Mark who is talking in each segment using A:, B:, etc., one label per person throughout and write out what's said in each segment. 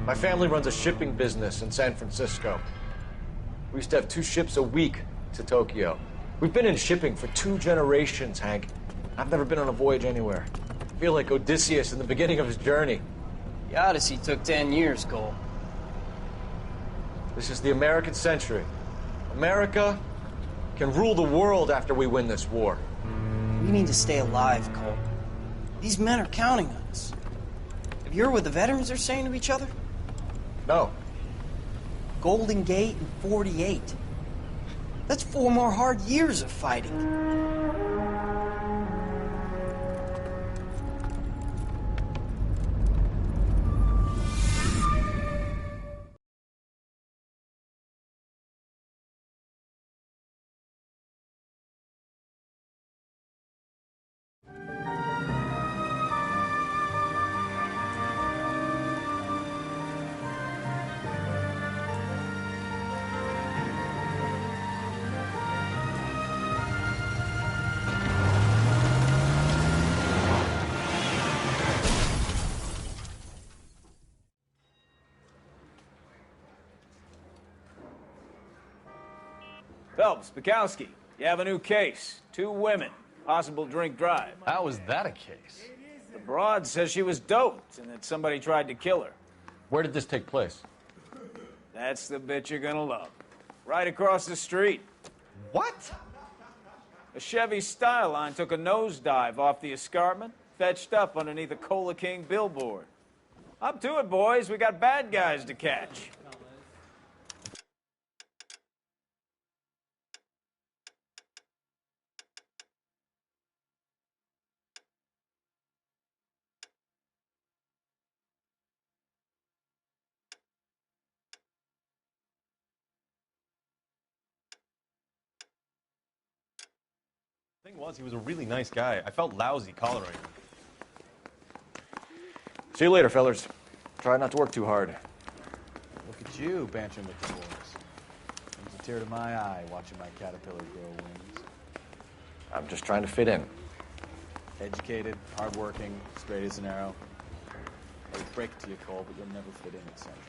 A: My family runs a shipping business in San Francisco. We used to have 2 ships a week to Tokyo. We've been in shipping for 2 generations, Hank. I've never been on a voyage anywhere. I feel like Odysseus in the beginning of his journey.
B: The Odyssey took 10 years, Cole.
A: This is the American century. America can rule the world after we win this war.
B: We need to stay alive, Cole. These men are counting on us. Have you heard what the veterans are saying to each other?
A: No.
B: Golden Gate and 48. That's 4 more hard years of fighting.
C: Phelps, Bukowski, you have a new case. 2 women, possible drink drive.
D: How is that a case?
C: The broad says she was doped and that somebody tried to kill her.
D: Where did this take place?
C: That's the bit you're gonna love. Right across the street.
D: What?
C: A Chevy Styline took a nosedive off the escarpment, fetched up underneath a Cola King billboard. Up to it, boys. We got bad guys to catch.
E: The thing was, he was a really nice guy. I felt lousy collaring him.
A: See you later, fellers. Try not to work too hard.
F: Look at you, bantering with the boys. Brings a tear to my eye watching my caterpillar grow wings.
A: I'm just trying to fit in.
F: Educated, hardworking, straight as an arrow. I would break it to you, Cole, but you'll never fit in at Central.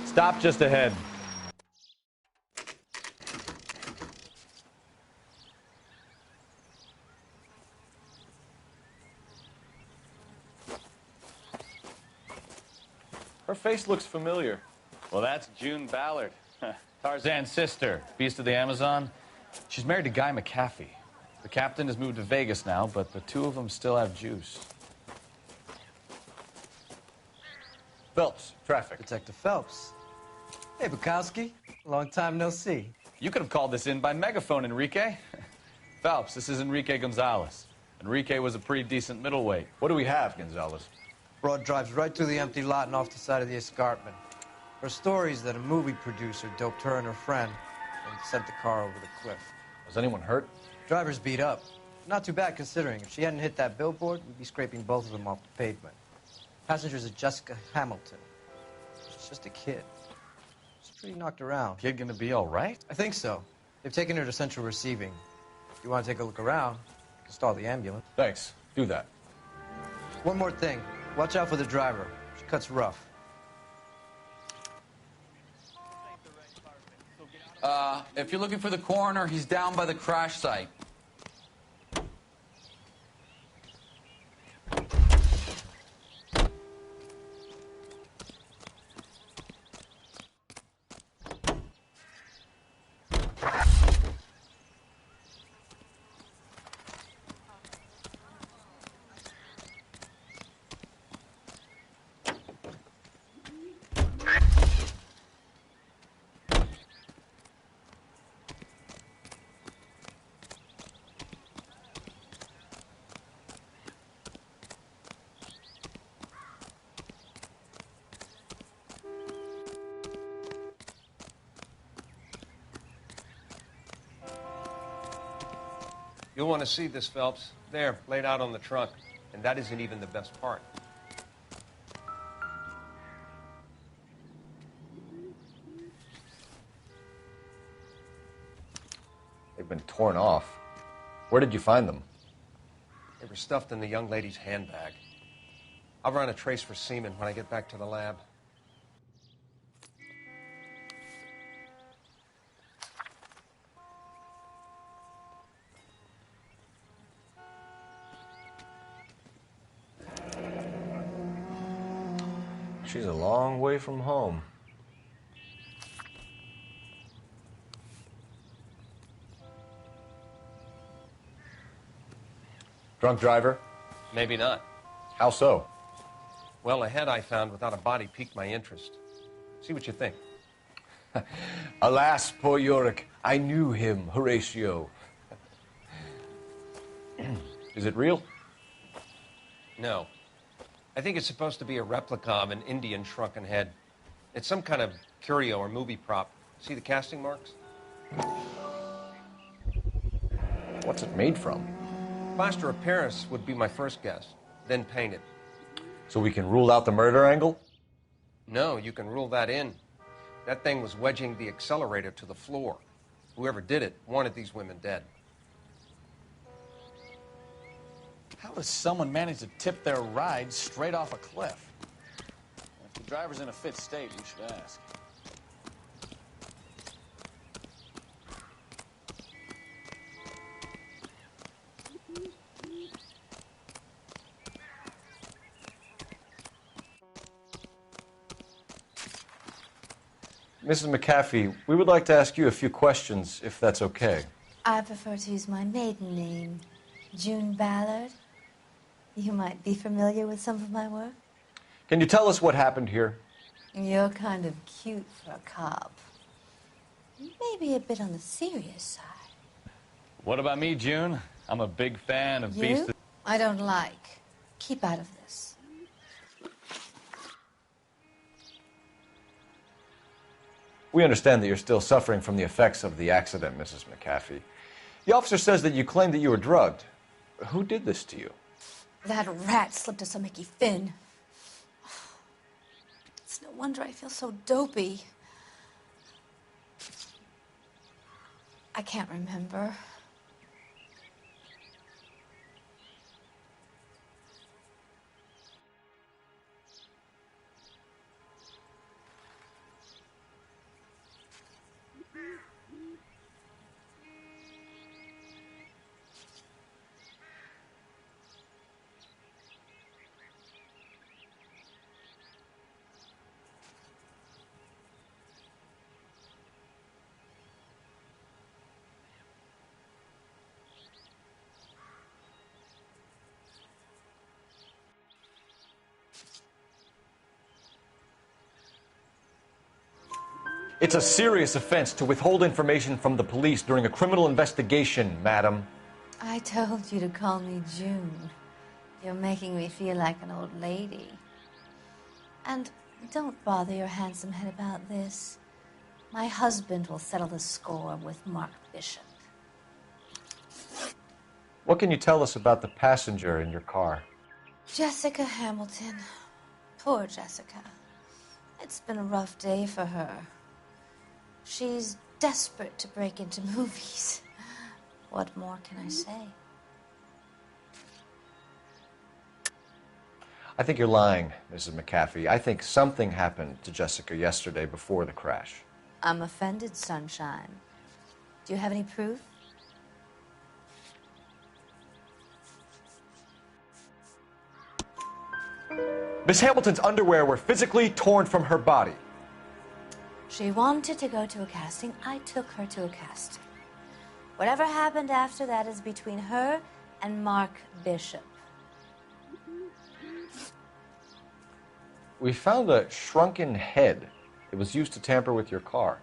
E: Stop just ahead.
A: Her face looks familiar.
D: Well, that's June Ballard, Tarzan's sister, beast of the Amazon. She's married to Guy McAfee. The captain has moved to Vegas now, but the 2 of them still have juice.
A: Phelps, traffic.
B: Detective Phelps. Hey, Bukowski. Long time no see.
D: You could have called this in by megaphone, Enrique. Phelps, this is Enrique Gonzalez. Enrique was a pretty decent middleweight.
A: What do we have, Gonzalez?
G: Broad drives right through the empty lot and off the side of the escarpment. Her stories that a movie producer doped her and her friend and sent the car over the cliff.
A: Was anyone hurt?
G: Driver's beat up. Not too bad considering. If she hadn't hit that billboard, we'd be scraping both of them off the pavement. Passenger's a Jessica Hamilton. She's just a kid. She's pretty knocked around.
D: Kid gonna be all right?
G: I think so. They've taken her to central receiving. If you want to take a look around, you can stall the ambulance.
A: Thanks. Do that.
G: One more thing. Watch out for the driver. She cuts rough.
H: If you're looking for the coroner, he's down by the crash site.
I: You'll want to see this, Phelps. There, laid out on the trunk. And that isn't even the best part.
A: They've been torn off. Where did you find them?
I: They were stuffed in the young lady's handbag. I'll run a trace for semen when I get back to the lab.
A: She's a long way from home. Drunk driver?
I: Maybe not.
A: How so?
I: Well, a head I found without a body piqued my interest. See what you think.
A: Alas, poor Yorick, I knew him, Horatio. Is it real?
I: No. I think it's supposed to be a replica of an Indian shrunken head. It's some kind of curio or movie prop. See the casting marks?
A: What's it made from?
I: Plaster of Paris would be my first guess, then painted.
A: So we can rule out the murder angle?
I: No, you can rule that in. That thing was wedging the accelerator to the floor. Whoever did it wanted these women dead.
F: How does someone manage to tip their ride straight off a cliff? If the driver's in a fit state, you should ask.
A: Mrs. McAfee, we would like to ask you a few questions, if that's okay.
J: I prefer to use my maiden name, June Ballard. You might be familiar with some of my work.
A: Can you tell us what happened here?
J: You're kind of cute for a cop. Maybe a bit on the serious side.
D: What about me, June? I'm a big fan of Beast.
J: I don't like. Keep out of this.
A: We understand that you're still suffering from the effects of the accident, Mrs. McAfee. The officer says that you claimed that you were drugged. Who did this to you?
J: That rat slipped us a Mickey Finn. It's no wonder I feel so dopey. I can't remember.
A: It's a serious offense to withhold information from the police during a criminal investigation, madam.
J: I told you to call me June. You're making me feel like an old lady. And don't bother your handsome head about this. My husband will settle the score with Mark Bishop.
A: What can you tell us about the passenger in your car?
J: Jessica Hamilton. Poor Jessica. It's been a rough day for her. She's desperate to break into movies. What more can I say?
A: I think you're lying, Mrs. McAfee. I think something happened to Jessica yesterday before the crash.
J: I'm offended, Sunshine. Do you have any proof?
A: Miss Hamilton's underwear were physically torn from her body.
J: She wanted to go to a casting. I took her to a casting. Whatever happened after that is between her and Mark Bishop.
A: We found a shrunken head. It was used to tamper with your car.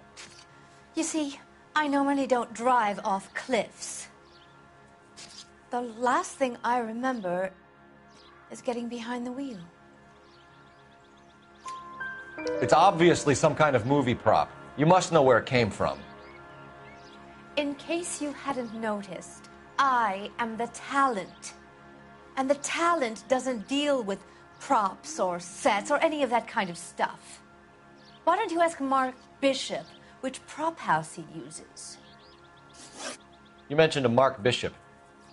J: You see, I normally don't drive off cliffs. The last thing I remember is getting behind the wheel.
A: It's obviously some kind of movie prop. You must know where it came from.
J: In case you hadn't noticed, I am the talent. And the talent doesn't deal with props or sets or any of that kind of stuff. Why don't you ask Mark Bishop which prop house he uses?
A: You mentioned a Mark Bishop.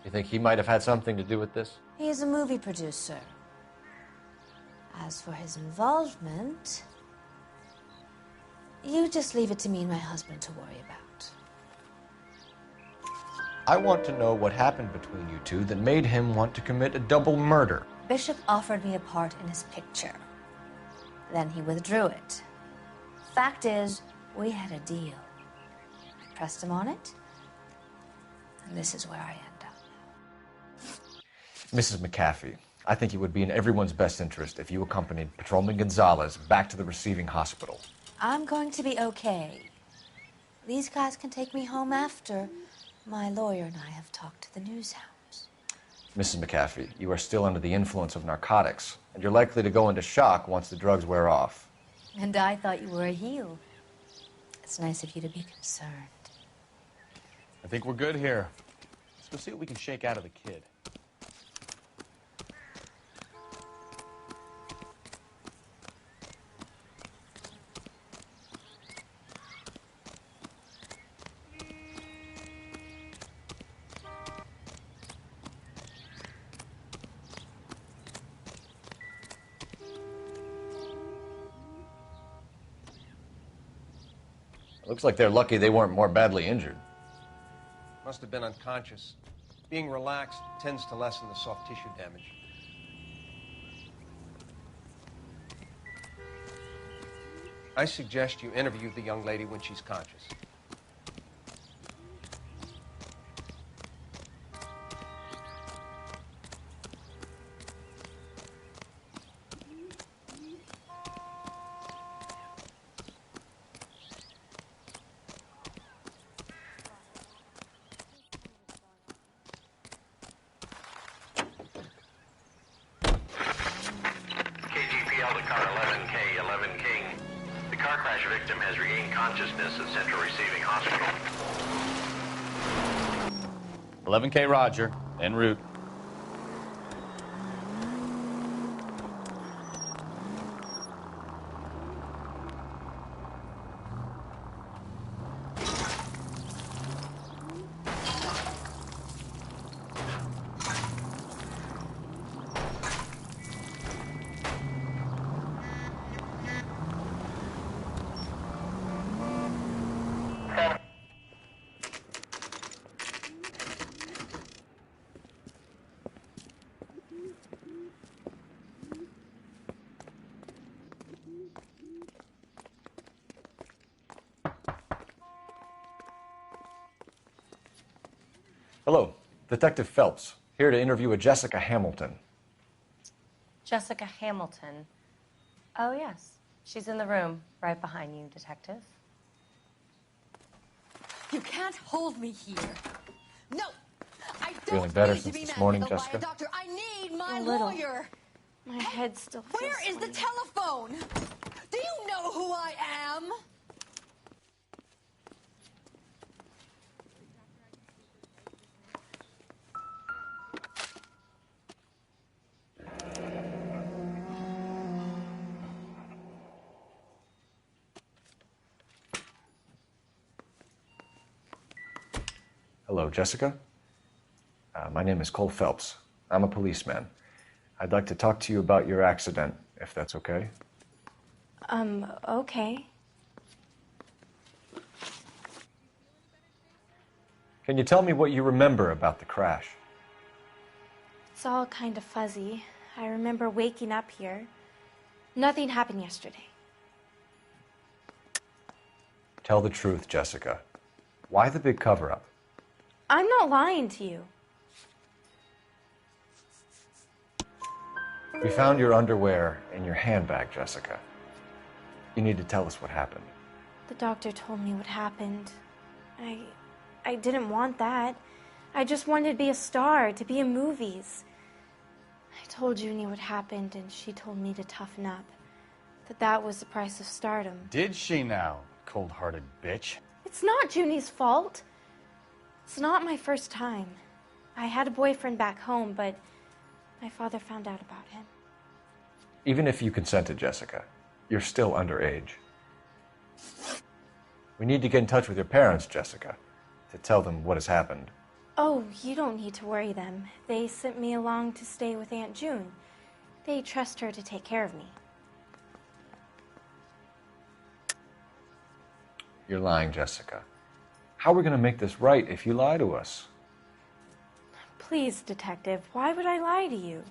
A: You think he might have had something to do with this?
J: He is a movie producer. As for his involvement, you just leave it to me and my husband to worry about.
A: I want to know what happened between you two that made him want to commit a double murder.
J: Bishop offered me a part in his picture. Then he withdrew it. Fact is, we had a deal. I pressed him on it, and this is where I end up.
A: Mrs. McAfee, I think it would be in everyone's best interest if you accompanied Patrolman Gonzalez back to the receiving hospital.
J: I'm going to be okay. These guys can take me home after my lawyer and I have talked to the news house.
A: Mrs. McAfee, you are still under the influence of narcotics, and you're likely to go into shock once the drugs wear off.
J: And I thought you were a heel. It's nice of you to be concerned.
F: I think we're good here. Let's go see what we can shake out of the kid.
A: Looks like they're lucky they weren't more badly injured.
I: Must have been unconscious. Being relaxed tends to lessen the soft tissue damage. I suggest you interview the young lady when she's conscious.
K: KGPL to car 11K, 11 King. The car crash victim has regained consciousness at Central Receiving Hospital.
F: 11K Roger, en route.
A: Hello, Detective Phelps, here to interview a Jessica Hamilton.
L: Jessica Hamilton. Oh, yes. She's in the room, right behind you, Detective.
M: You can't hold me here. No! I don't
A: Feeling better
M: need to
A: since
M: be
A: this morning,
M: manhandled by
A: Jessica?
M: a doctor. I need my
L: A little.
M: lawyer.
L: My head still feels
M: Where is the
L: funny.
M: telephone? Do you know who I am?
A: Hello, Jessica. My name is Cole Phelps. I'm a policeman. I'd like to talk to you about your accident, if that's okay.
L: Okay.
A: Can you tell me what you remember about the crash?
L: It's all kind of fuzzy. I remember waking up here. Nothing happened yesterday.
A: Tell the truth, Jessica. Why the big cover-up?
L: I'm not lying to you.
A: We found your underwear in your handbag, Jessica. You need to tell us what happened.
L: The doctor told me what happened. I didn't want that. I just wanted to be a star, to be in movies. I told Junie what happened, and she told me to toughen up. That was the price of stardom.
F: Did she now, cold-hearted bitch?
L: It's not Junie's fault. It's not my first time. I had a boyfriend back home, but my father found out about him.
A: Even if you consented, Jessica, you're still underage. We need to get in touch with your parents, Jessica, to tell them what has happened.
L: Oh, you don't need to worry them. They sent me along to stay with Aunt June. They trust her to take care of me.
A: You're lying, Jessica. How are we going to make this right if you lie to us?
L: Please, Detective, why would I lie to you?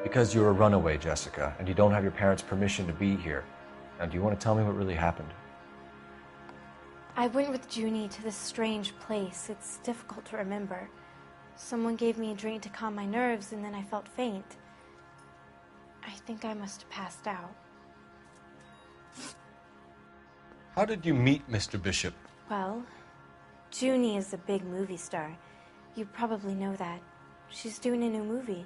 A: Because you're a runaway, Jessica, and you don't have your parents' permission to be here. Now, do you want to tell me what really happened?
L: I went with Junie to this strange place. It's difficult to remember. Someone gave me a drink to calm my nerves, and then I felt faint. I think I must have passed out.
E: How did you meet Mr. Bishop?
L: Well, Junie is a big movie star. You probably know that. She's doing a new movie.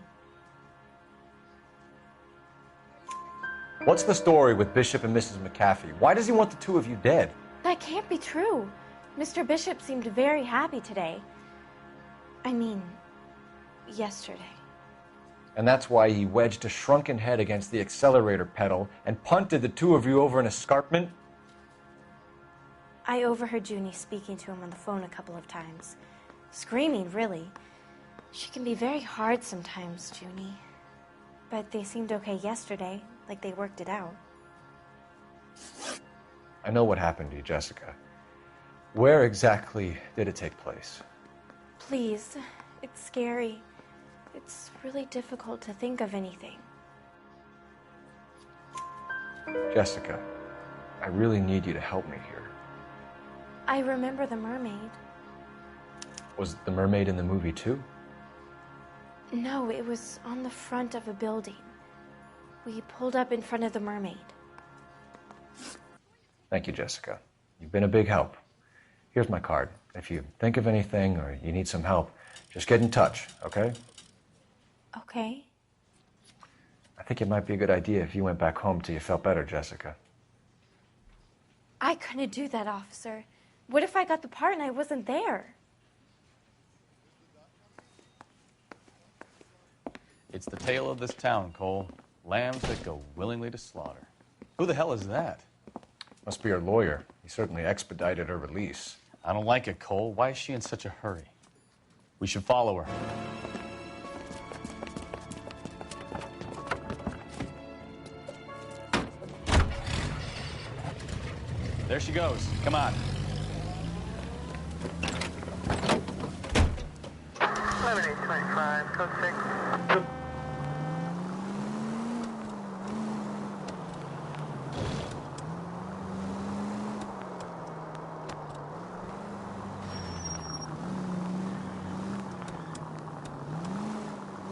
A: What's the story with Bishop and Mrs. McAfee? Why does he want the two of you dead?
L: That can't be true. Mr. Bishop seemed very happy today. I mean, yesterday.
A: And that's why he wedged a shrunken head against the accelerator pedal and punted the two of you over an escarpment?
L: I overheard Junie speaking to him on the phone a couple of times. Screaming, really. She can be very hard sometimes, Junie. But they seemed okay yesterday, like they worked it out.
A: I know what happened to you, Jessica. Where exactly did it take place?
L: Please, it's scary. It's really difficult to think of anything.
A: Jessica, I really need you to help me here.
L: I remember the mermaid.
A: Was the mermaid in the movie too?
L: No, it was on the front of a building. We pulled up in front of the mermaid.
A: Thank you, Jessica. You've been a big help. Here's my card. If you think of anything or you need some help, just get in touch, okay?
L: Okay.
A: I think it might be a good idea if you went back home till you felt better, Jessica.
L: I couldn't do that, officer. What if I got the part and I wasn't there?
D: It's the tale of this town, Cole. Lambs that go willingly to slaughter. Who the hell is that?
A: Must be her lawyer. He certainly expedited her release.
D: I don't like it, Cole. Why is she in such a hurry? We should follow her. There she goes. Come on.
N: 11825, code 6.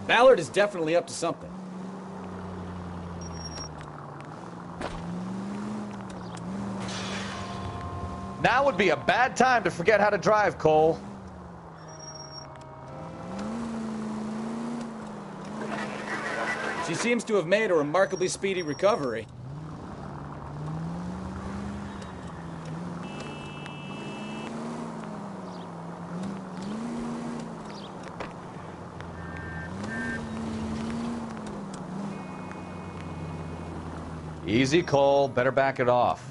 C: Ballard is definitely up to something.
D: Now would be a bad time to forget how to drive, Cole.
C: She seems to have made a remarkably speedy recovery.
D: Easy, Cole. Better back it off.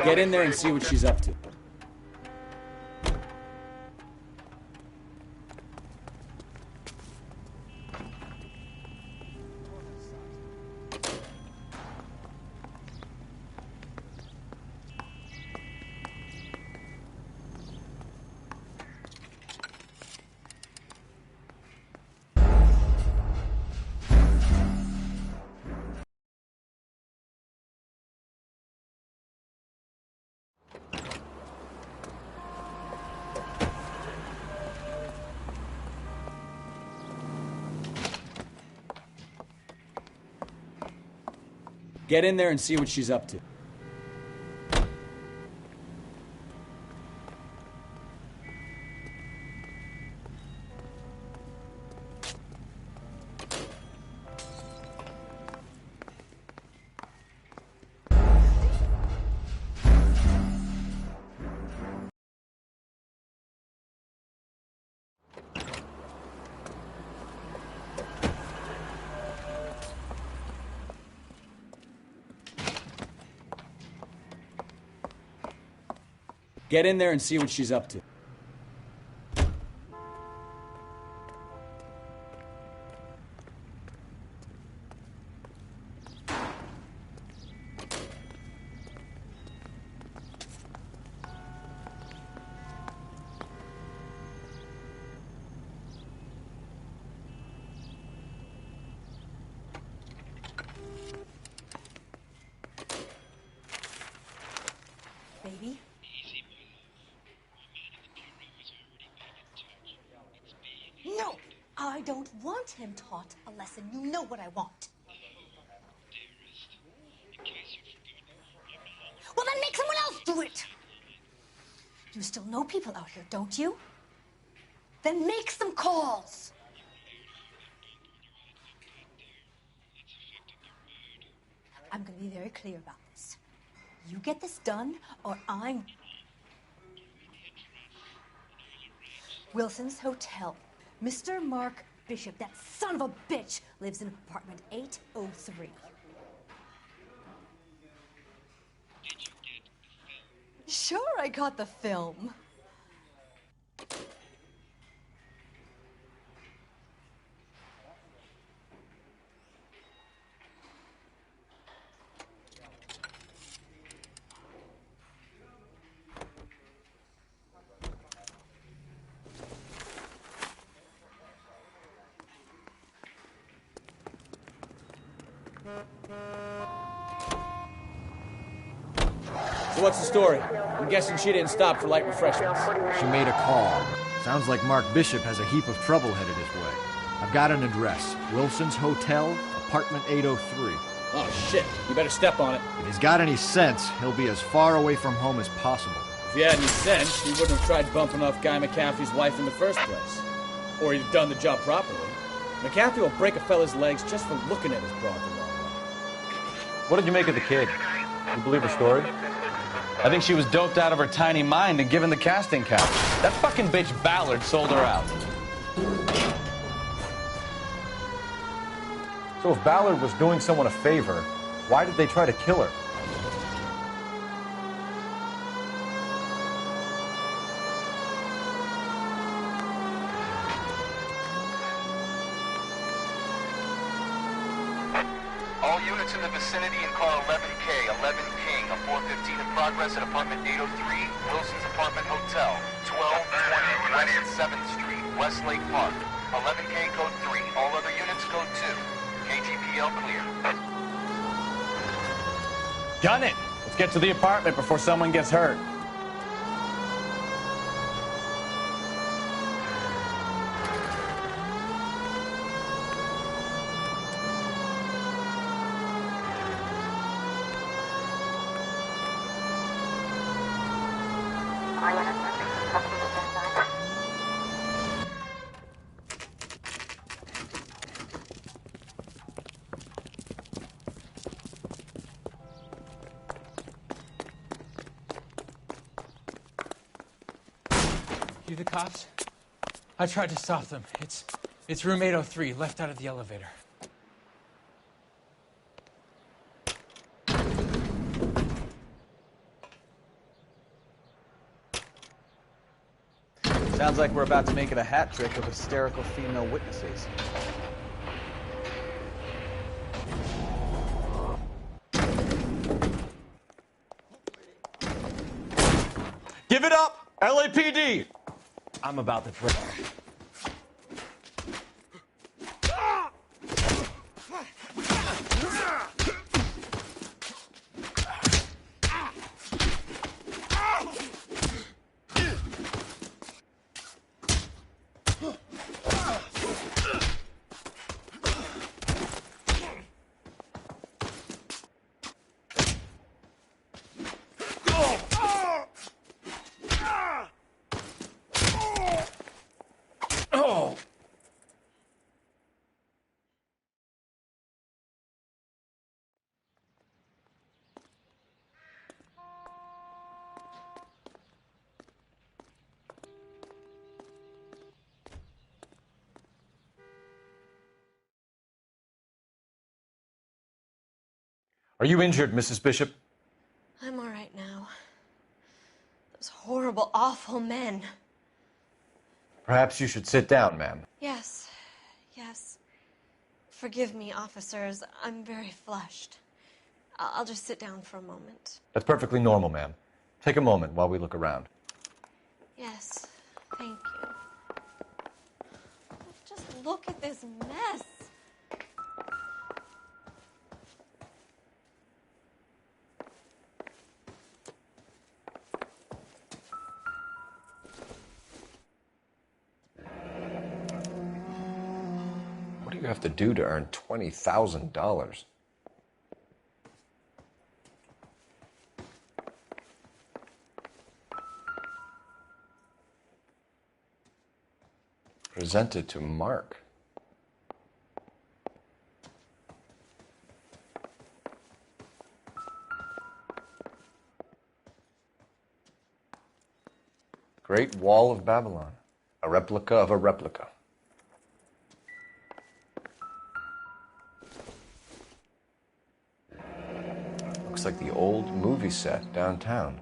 C: Get in there and see what she's up to. Get in there and see what she's up to.
O: Get in there and see what she's up to.
M: Baby? No! I don't want him taught a lesson. You know what I want. Well, then make someone else do it! You still know people out here, don't you? Then make some calls! I'm gonna be very clear about this. You get this done, or I'm... Wilson's Hotel. Mr. Mark Bishop, that son of a bitch, lives in apartment 803. Sure, I got the film.
O: So what's the story? I'm guessing she didn't stop for light refreshments.
A: She made a call. Sounds like Mark Bishop has a heap of trouble headed his way. I've got an address. Wilson's Hotel, apartment 803.
O: Oh, shit. You better step on it.
A: If he's got any sense, he'll be as far away from home as possible.
O: If he had any sense, he wouldn't have tried bumping off Guy McCaffrey's wife in the first place. Or he'd have done the job properly. McCaffrey will break a fella's legs just for looking at his broad the wrong way.
E: What did you make of the kid? You believe her story?
D: I think she was doped out of her tiny mind and given the casting couch. That fucking bitch Ballard sold her out.
E: So if Ballard was doing someone a favor, why did they try to kill her?
P: All units in the vicinity in car 11K, 11 King, a 415 in progress at apartment 803, Wilson's Apartment Hotel, 1220 West 7th Street, Westlake Park. 11K code 3, all other units code 2. KGPL clear.
D: Gun it! Let's get to the apartment before someone gets hurt.
Q: You the cops? I tried to stop them. It's room 803, left out of the elevator.
F: Sounds like we're about to make it a hat trick of hysterical female witnesses.
E: Give it up! LAPD!
I: I'm about to trip.
E: Are you injured, Mrs. Bishop?
L: I'm all right now. Those
R: horrible, awful men.
A: Perhaps you should sit down, ma'am.
R: Yes, yes. Forgive me, officers. I'm very flushed. I'll just sit down for a moment.
A: That's perfectly normal, ma'am. Take a moment while we look around.
R: Yes, thank you. Just look at this mess.
A: What do you have to do to earn $20,000? Presented to Mark. Great Wall of Babylon. A replica of a replica. Looks like the old movie set downtown.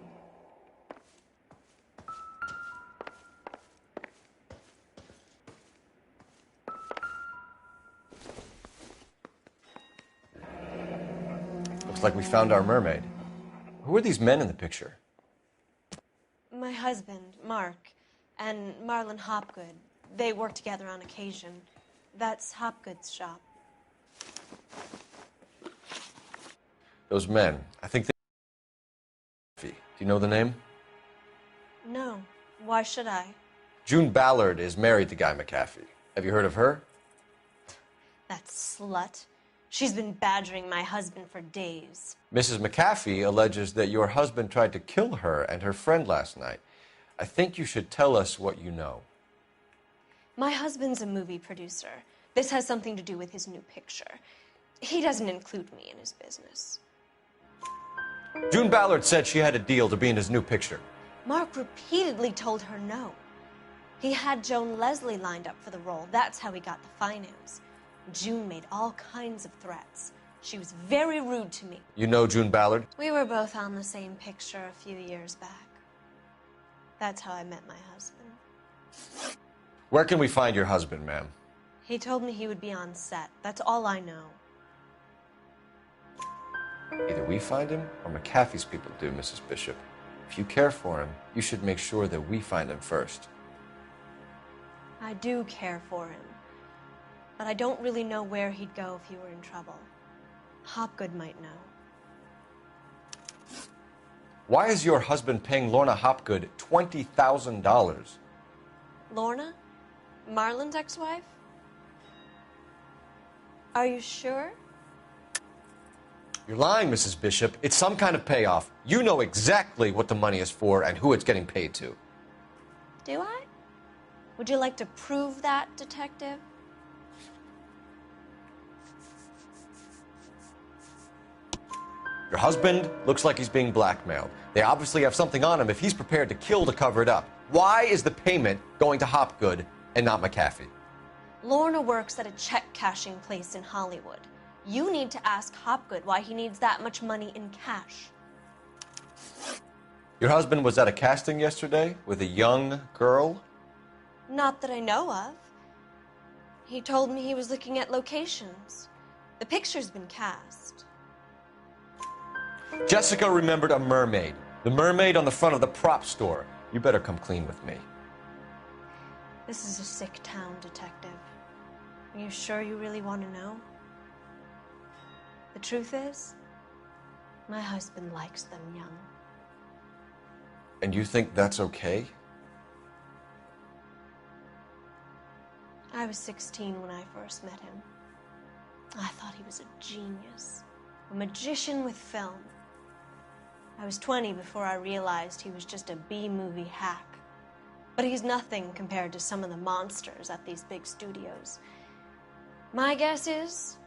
A: Looks like we found our mermaid. Who are these men in the picture?
R: My husband, Mark, and Marlon Hopgood. They work together on occasion. That's Hopgood's shop.
A: Those men, I think they... Do you know the name?
R: No. Why should I?
A: June Ballard is married to Guy McAfee. Have you heard of her?
R: That slut. She's been badgering my husband for days.
A: Mrs. McAfee alleges that your husband tried to kill her and her friend last night. I think you should tell us what you know.
R: My husband's a movie producer. This has something to do with his new picture. He doesn't include me in his business.
A: June Ballard said she had a deal to be in his new picture.
R: Mark repeatedly told her no. He had Joan Leslie lined up for the role. That's how he got the finance. June made all kinds of threats. She was very rude to me.
A: You know June Ballard?
R: We were both on the same picture a few years back. That's how I met my husband.
A: Where can we find your husband, ma'am?
R: He told me he would be on set. That's all I know.
A: Either we find him or McAfee's people do, Mrs. Bishop. If you care for him, you should make sure that we find him first.
R: I do care for him. But I don't really know where he'd go if he were in trouble. Hopgood might know.
A: Why is your husband paying Lorna Hopgood $20,000?
R: Lorna? Marlon's ex-wife? Are you sure?
A: You're lying, Mrs. Bishop. It's some kind of payoff. You know exactly what the money is for and who it's getting paid to.
R: Do I? Would you like to prove that, detective?
A: Your husband looks like he's being blackmailed. They obviously have something on him if he's prepared to kill to cover it up. Why is the payment going to Hopgood and not McAfee?
R: Lorna works at a check-cashing place in Hollywood. You need to ask Hopgood why he needs that much money in cash.
A: Your husband was at a casting yesterday with a young girl?
R: Not that I know of. He told me he was looking at locations. The picture's been cast.
A: Jessica remembered a mermaid. The mermaid on the front of the prop store. You better come clean with me.
R: This is a sick town, detective. Are you sure you really want to know? The truth is, my husband likes them young.
A: And you think that's okay?
R: I was 16 when I first met him. I thought he was a genius, a magician with film. I was 20 before I realized he was just a B-movie hack. But he's nothing compared to some of the monsters at these big studios. My guess is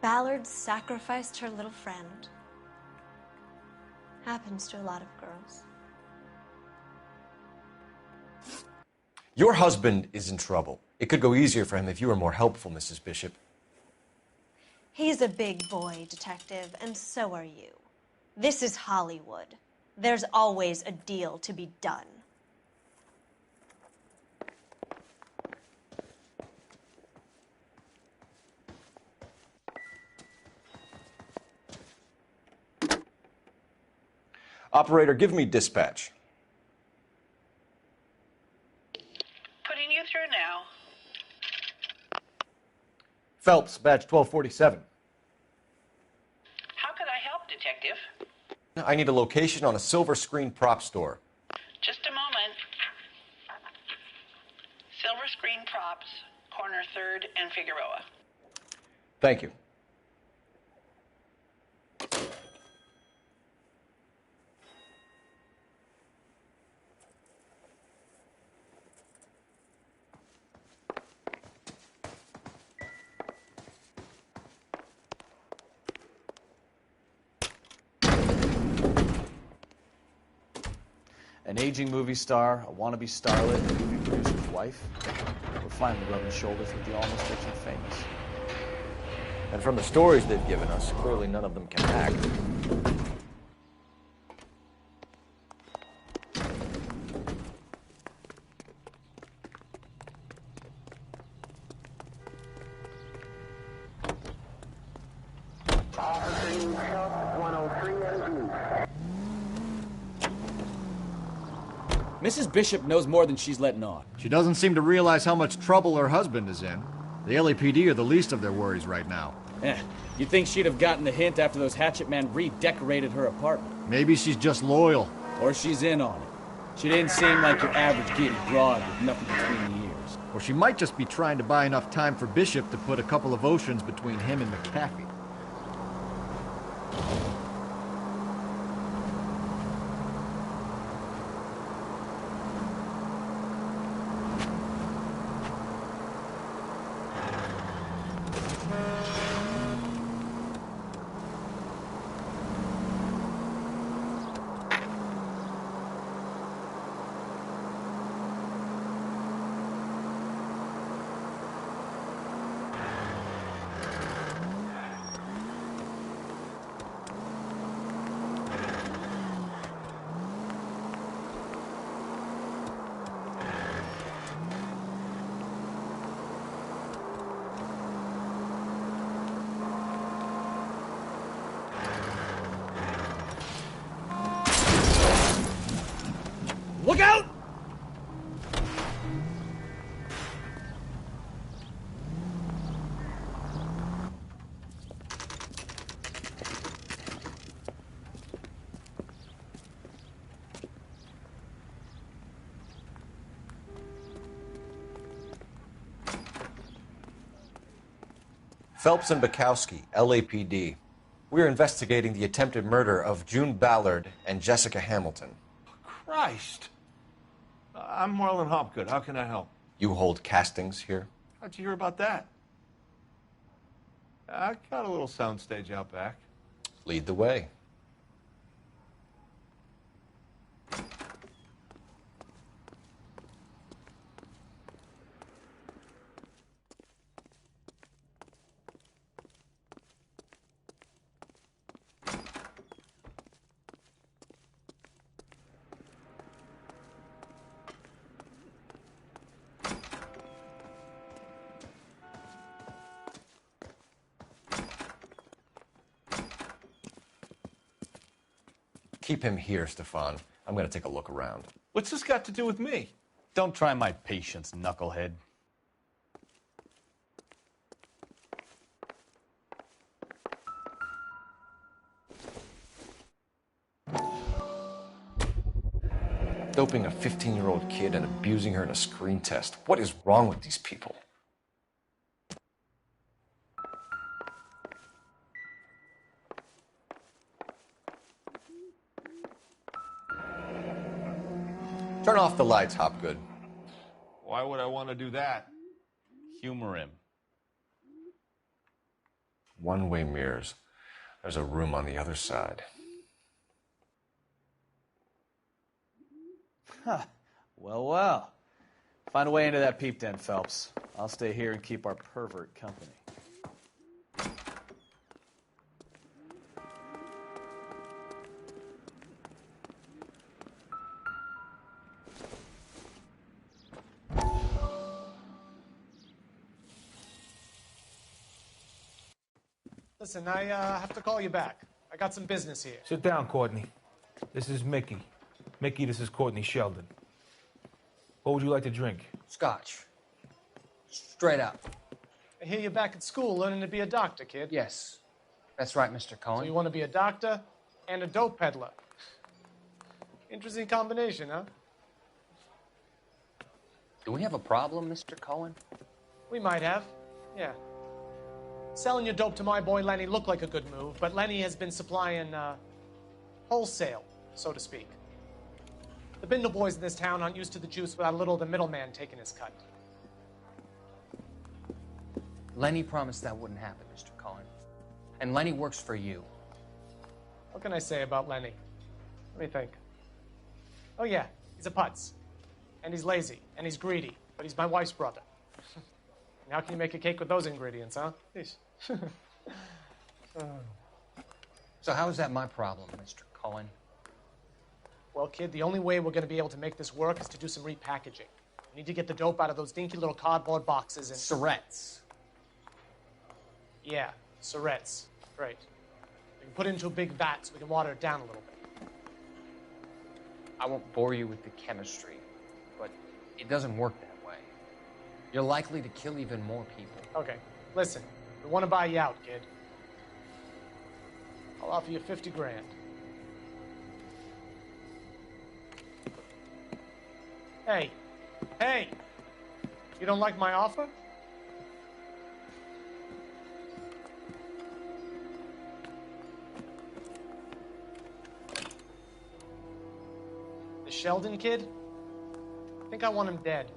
R: Ballard sacrificed her little friend. Happens to a lot of girls.
A: Your husband is in trouble. It could go easier for him if you were more helpful, Mrs. Bishop.
R: He's a big boy, detective, and so are you. This is Hollywood. There's always a deal to be done.
A: Operator, give me dispatch.
N: Putting you through now.
A: Phelps, badge 1247.
N: How can I help, Detective?
A: I need a location on a silver screen prop store.
N: Just a moment. Silver Screen Props, corner 3rd and Figueroa.
A: Thank you.
F: An aging movie star, a wannabe starlet, a movie producer's wife. We're finally rubbing shoulders with the almost rich and famous.
A: And from the stories they've given us, clearly none of them can act.
O: Mrs. Bishop knows more than she's letting on.
S: She doesn't seem to realize how much trouble her husband is in. The LAPD are the least of their worries right now.
O: You'd think she'd have gotten the hint after those hatchet men redecorated her apartment.
S: Maybe she's just loyal.
O: Or she's in on it. She didn't seem like your average giddy broad with nothing between the ears.
S: Or she might just be trying to buy enough time for Bishop to put a couple of oceans between him and McAfee.
O: Look out!
A: Phelps and Bukowski, LAPD. We're investigating the attempted murder of June Ballard and Jessica Hamilton.
T: Christ. I'm Marlon Hopgood. How can I help?
A: You hold castings here?
T: How'd you hear about that? I got a little soundstage out back.
A: Lead the way. Keep him here, Stefan. I'm going to take a look around.
T: What's this got to do with me?
F: Don't try my patience, knucklehead.
A: Doping a 15-year-old kid and abusing her in a screen test. What is wrong with these people? Turn off the lights, Hopgood.
T: Why would I want to do that?
F: Humor him.
A: One-way mirrors. There's a room on the other side.
F: Huh. Well, well. Find a way into that peep den, Phelps. I'll stay here and keep our pervert company.
U: Listen, I have to call you back. I got some business here.
T: Sit down, Courtney.
U: This is Mickey. Mickey, this is Courtney Sheldon. What would you like to drink?
G: Scotch. Straight up.
V: I hear you're back at school learning to be a doctor, kid.
G: Yes. That's right, Mr. Cohen.
V: So you want to be a doctor and a dope peddler. Interesting combination, huh?
H: Do we have a problem, Mr. Cohen?
V: We might have, yeah. Selling your dope to my boy Lenny looked like a good move, but Lenny has been supplying, wholesale, so to speak. The Bindle boys in this town aren't used to the juice without a little of the middleman taking his cut.
H: Lenny promised that wouldn't happen, Mr. Cohen. And Lenny works for you.
V: What can I say about Lenny? Let me think. Oh yeah, he's a putz. And he's lazy, and he's greedy, but he's my wife's brother. And how can you make a cake with those ingredients, huh? Yeesh.
H: So how is that my problem, Mr. Cohen?
V: Well, kid, the only way we're going to be able to make this work is to do some repackaging. We need to get the dope out of those dinky little cardboard boxes and...
H: Surrettes.
V: Yeah, Surrettes. Great. We can put it into a big vat so we can water it down a little bit.
H: I won't bore you with the chemistry, but it doesn't work that way. You're likely to kill even more people.
V: Okay, listen. We want to buy you out, kid. I'll offer you 50 grand. Hey. Hey! You don't like my offer? The Sheldon kid? I think I want him dead.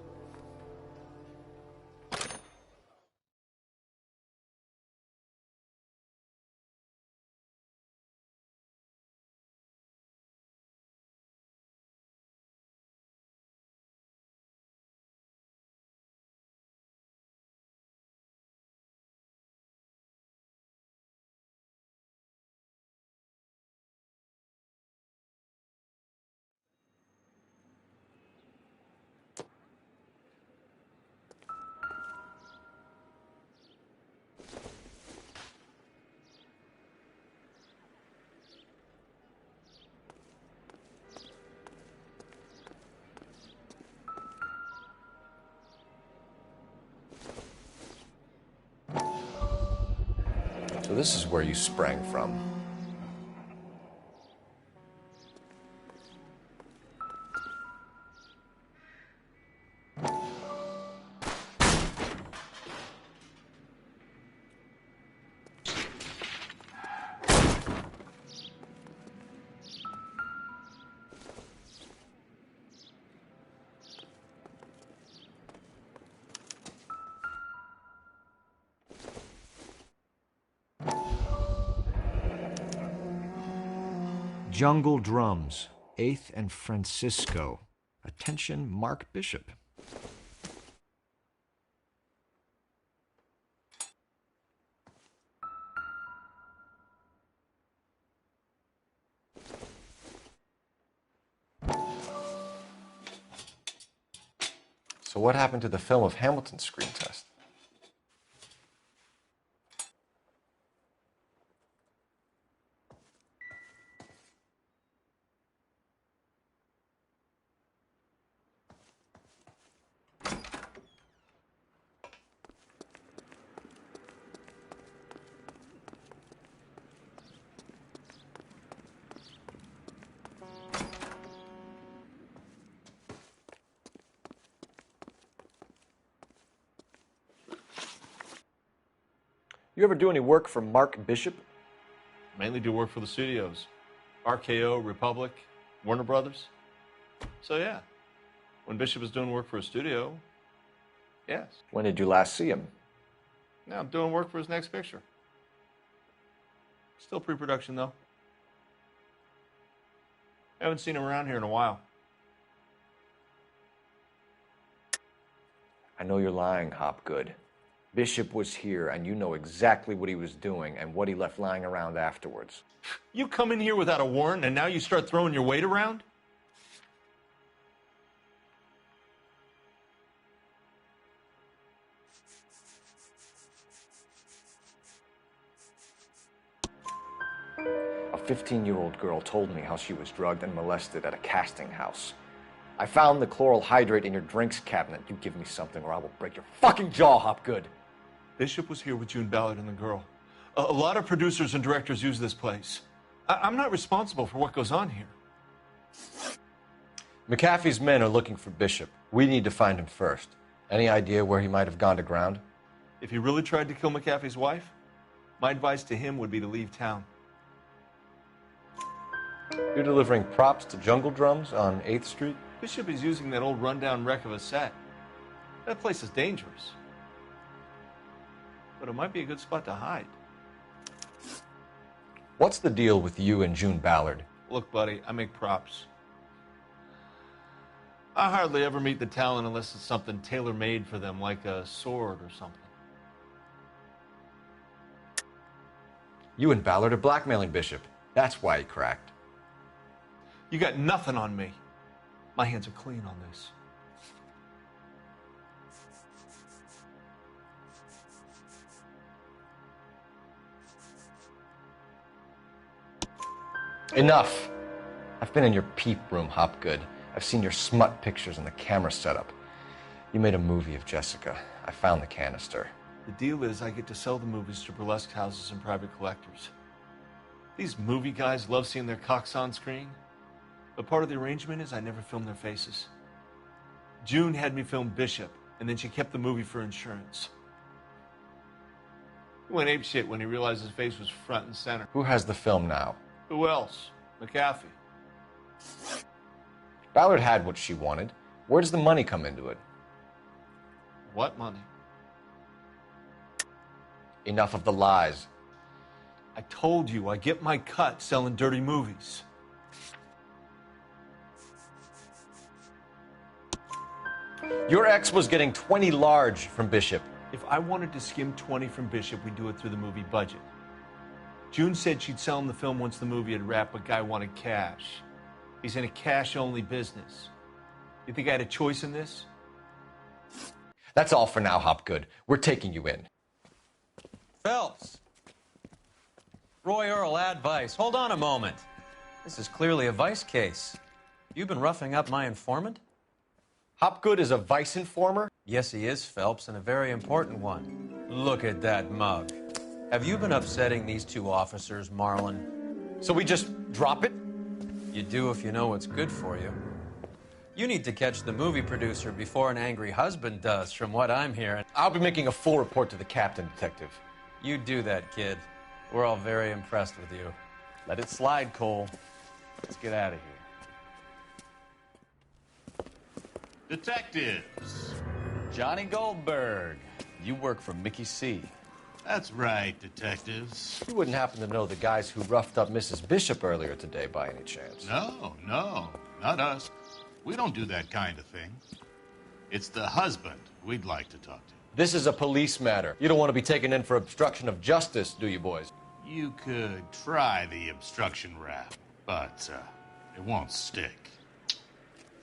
A: So this is where you sprang from.
S: Jungle Drums, 8th and Francisco. Attention, Mark Bishop.
A: So what happened to the film of Hamilton's screen test? You ever do any work for Mark Bishop?
T: Mainly do work for the studios. RKO, Republic, Warner Brothers. So yeah, when Bishop was doing work for a studio, yes.
A: When did you last see him?
T: Now I'm doing work for his next picture. Still pre-production though. Haven't seen him around here in a while.
A: I know you're lying, Hopgood. Bishop was here, and you know exactly what he was doing and what he left lying around afterwards.
T: You come in here without a warrant, and now you start throwing your weight around?
A: A 15-year-old girl told me how she was drugged and molested at a casting house. I found the chloral hydrate in your drinks cabinet. You give me something or I will break your fucking jaw, Hopgood.
T: Bishop was here with June Ballard and the girl. A lot of producers and directors use this place. I'm not responsible for what goes on here.
A: McAfee's men are looking for Bishop. We need to find him first. Any idea where he might have gone to ground?
T: If he really tried to kill McAfee's wife, my advice to him would be to leave town.
A: You're delivering props to Jungle Drums on 8th Street?
T: Bishop is using that old rundown wreck of a set. That place is dangerous. But it might be a good spot to hide.
A: What's the deal with you and June Ballard?
T: Look, buddy, I make props. I hardly ever meet the talent unless it's something tailor-made for them, like a sword or something.
A: You and Ballard are blackmailing Bishop. That's why he cracked.
T: You got nothing on me. My hands are clean on this.
A: Enough. I've been in your peep room, Hopgood. I've seen your smut pictures and the camera setup. You made a movie of Jessica. I found the canister.
T: The deal is I get to sell the movies to burlesque houses and private collectors. These movie guys love seeing their cocks on screen. But part of the arrangement is I never film their faces. June had me film Bishop, and then she kept the movie for insurance. He went apeshit when he realized his face was front and center.
A: Who has the film now?
T: Who else? McAfee.
A: Ballard had what she wanted. Where does the money come into it?
T: What money?
A: Enough of the lies.
T: I told you I get my cut selling dirty movies.
A: Your ex was getting 20 large from Bishop.
T: If I wanted to skim 20 from Bishop, we'd do it through the movie budget. June said she'd sell him the film once the movie had wrapped, but Guy wanted cash. He's in a cash-only business. You think I had a choice in this?
A: That's all for now, Hopgood. We're taking you in.
B: Phelps. Roy Earl, advice. Hold on a moment. This is clearly a vice case. You've been roughing up my informant?
A: Hopgood is a vice informer?
B: Yes, he is, Phelps, and a very important one. Look at that mug. Have you been upsetting these two officers, Marlin?
A: So we just drop it?
B: You do if you know what's good for you. You need to catch the movie producer before an angry husband does, from what I'm hearing.
A: I'll be making a full report to the captain, Detective.
B: You do that, kid. We're all very impressed with you.
F: Let it slide, Cole. Let's get out of here.
J: Detectives.
F: Johnny Goldberg. You work for Mickey C.
J: That's right, detectives.
A: You wouldn't happen to know the guys who roughed up Mrs. Bishop earlier today by any chance?
J: No, not us. We don't do that kind of thing. It's the husband we'd like to talk to.
A: This is a police matter. You don't want to be taken in for obstruction of justice, do you, boys?
J: You could try the obstruction rap, but it won't stick.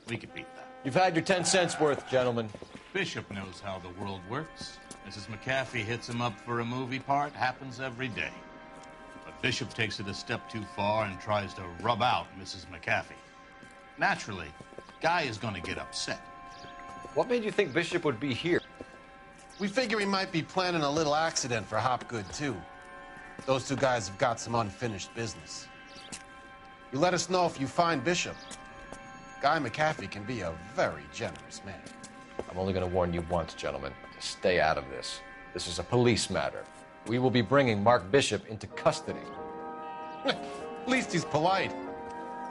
J: We could beat that.
A: You've had your 10 cents worth, gentlemen.
J: Bishop knows how the world works. Mrs. McAfee hits him up for a movie part. Happens every day. But Bishop takes it a step too far and tries to rub out Mrs. McAfee. Naturally, Guy is going to get upset.
A: What made you think Bishop would be here?
W: We figure he might be planning a little accident for Hopgood, too. Those two guys have got some unfinished business. You let us know if you find Bishop. Guy McAfee can be a very generous man.
A: I'm only going to warn you once, gentlemen, to stay out of this. This is a police matter. We will be bringing Mark Bishop into custody.
W: At least he's polite.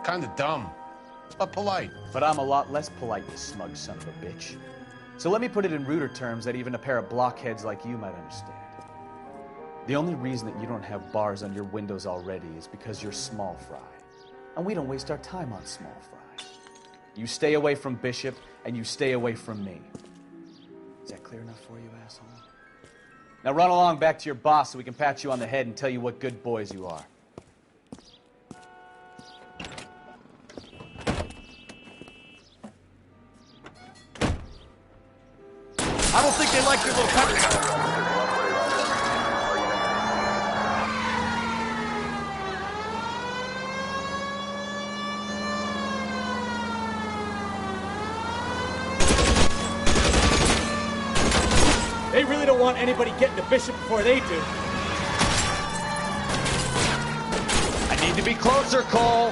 W: Kind of dumb, but polite.
F: But I'm a lot less polite, you smug son of a bitch. So let me put it in ruder terms that even a pair of blockheads like you might understand. The only reason that you don't have bars on your windows already is because you're small fry. And we don't waste our time on small fry. You stay away from Bishop, and you stay away from me. Is that clear enough for you, asshole? Now run along back to your boss so we can pat you on the head and tell you what good boys you are.
T: I don't think they like your little country.
O: don't want anybody getting to Bishop before they do.
D: I need to be closer, Cole.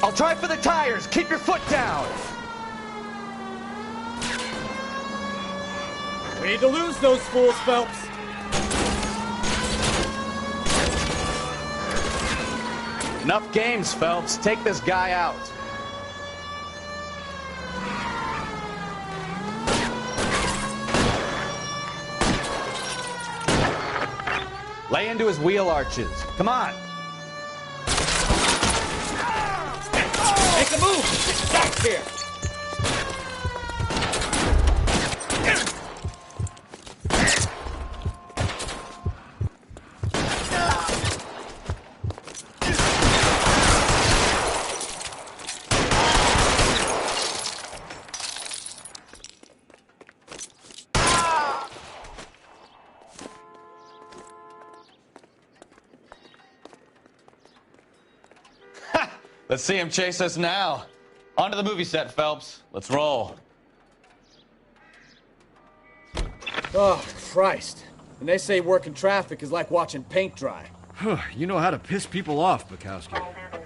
D: I'll try for the tires. Keep your foot down.
O: We need to lose those fools, Phelps.
D: Enough games, Phelps. Take this guy out. Lay into his wheel arches. Come on.
O: Make a move! Get back here!
D: Let's see him chase us now. Onto the movie set, Phelps. Let's roll.
O: Oh, Christ. And they say working traffic is like watching paint dry.
S: You know how to piss people off, Bukowski.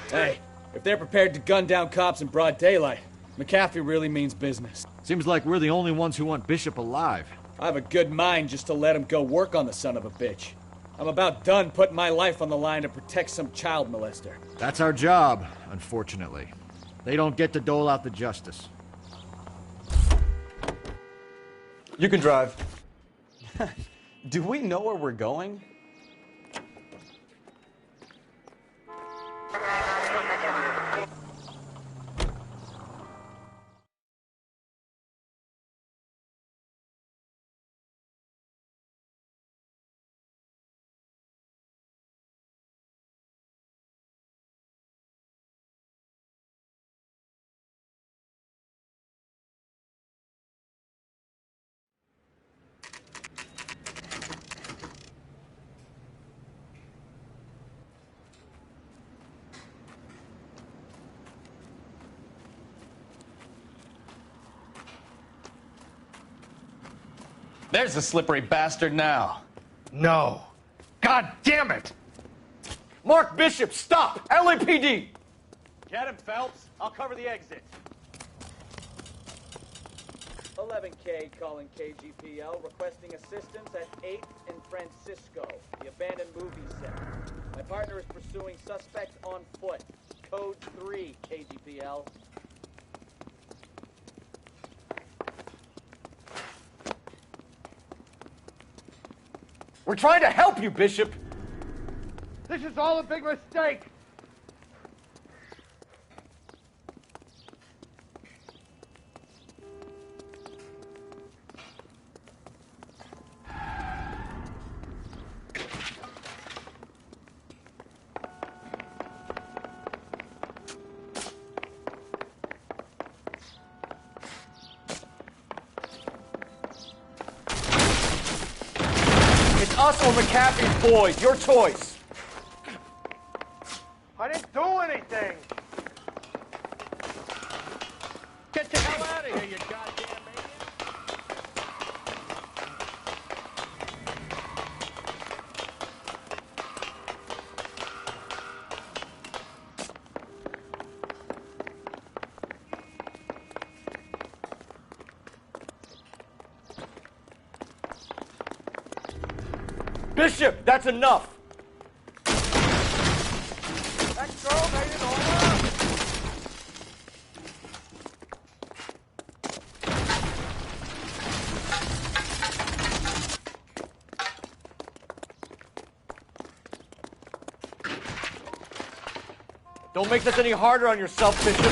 O: Hey, if they're prepared to gun down cops in broad daylight, McAfee really means business.
S: Seems like we're the only ones who want Bishop alive.
O: I have a good mind just to let him go work on the son of a bitch. I'm about done putting my life on the line to protect some child molester.
S: That's our job, unfortunately. They don't get to dole out the justice.
A: You can drive.
F: Do we know where we're going?
D: There's the slippery bastard now.
A: No. God damn it! Mark Bishop, stop! LAPD!
F: Get him, Phelps. I'll cover the exit. 11K calling KGPL, requesting assistance at 8th and Francisco, the abandoned movie set. My partner is pursuing suspect on foot. Code 3, KGPL.
A: We're trying to help you, Bishop! This is all a big mistake! Us or McAfee's boys, your choice. I didn't do anything. Get the hell out of here, you goddamn maniac. Bishop, that's enough! That girl made it all up! Don't make this any harder on yourself, Bishop.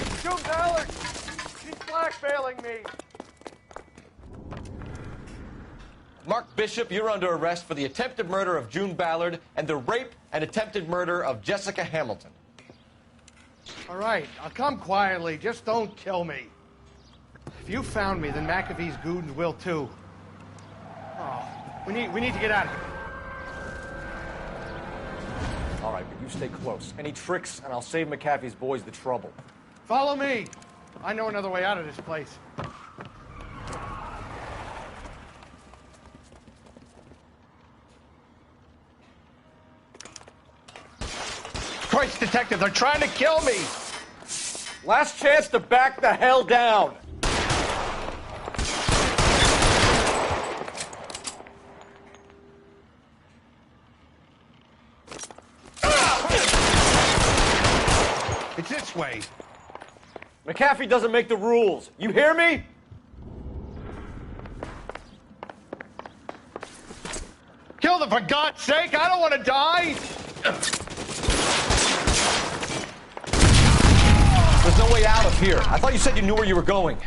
A: It's June Ballard! She's blackmailing me! Mark Bishop, you're under arrest for the attempted murder of June Ballard and the rape and attempted murder of Jessica Hamilton.
V: All right, I'll come quietly. Just don't kill me. If you found me, then McAfee's goons will too. Oh, we need to get out of here.
A: All right, but you stay close. Any tricks, and I'll save McAfee's boys the trouble.
V: Follow me. I know another way out of this place. Christ, detective, they're trying to kill me!
A: Last chance to back the hell down!
V: It's this way.
A: McAfee doesn't make the rules. You hear me?
V: Kill them, for God's sake! I don't want to die!
A: There's no way out of here. I thought you said you knew where you were going.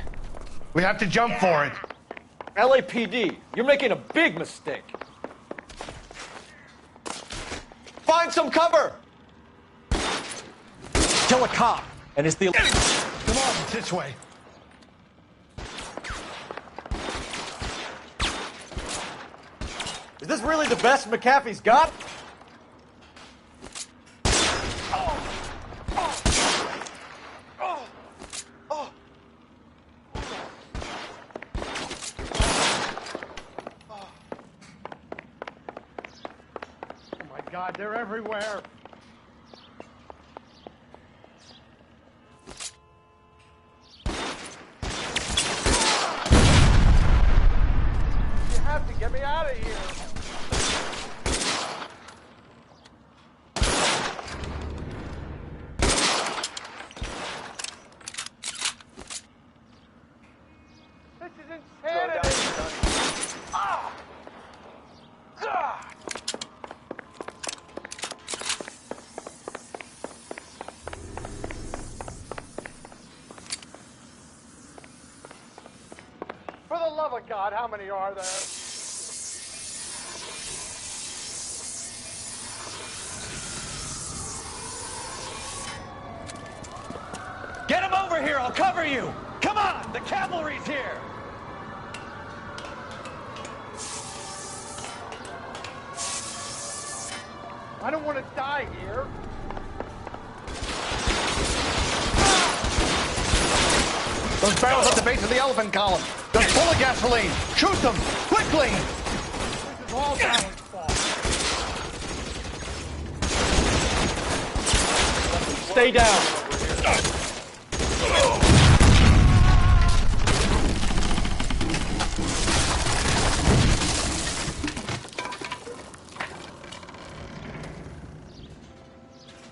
V: We have to jump for it.
A: LAPD, you're making a big mistake. Find some cover! Kill a cop, and it's the...
V: Come on, it's this way.
A: Is this really the best McAfee's got?
V: God, they're everywhere. You have to get me out of here. This is insanity. For the love of God, how many are there?
D: Get him over here, I'll cover you! Come on, the cavalry's here!
V: I don't want to die here. Those barrels at the base of the elephant column. They're full of gasoline. Shoot them! Quickly! This is all Ballard's fault.
A: Stay down.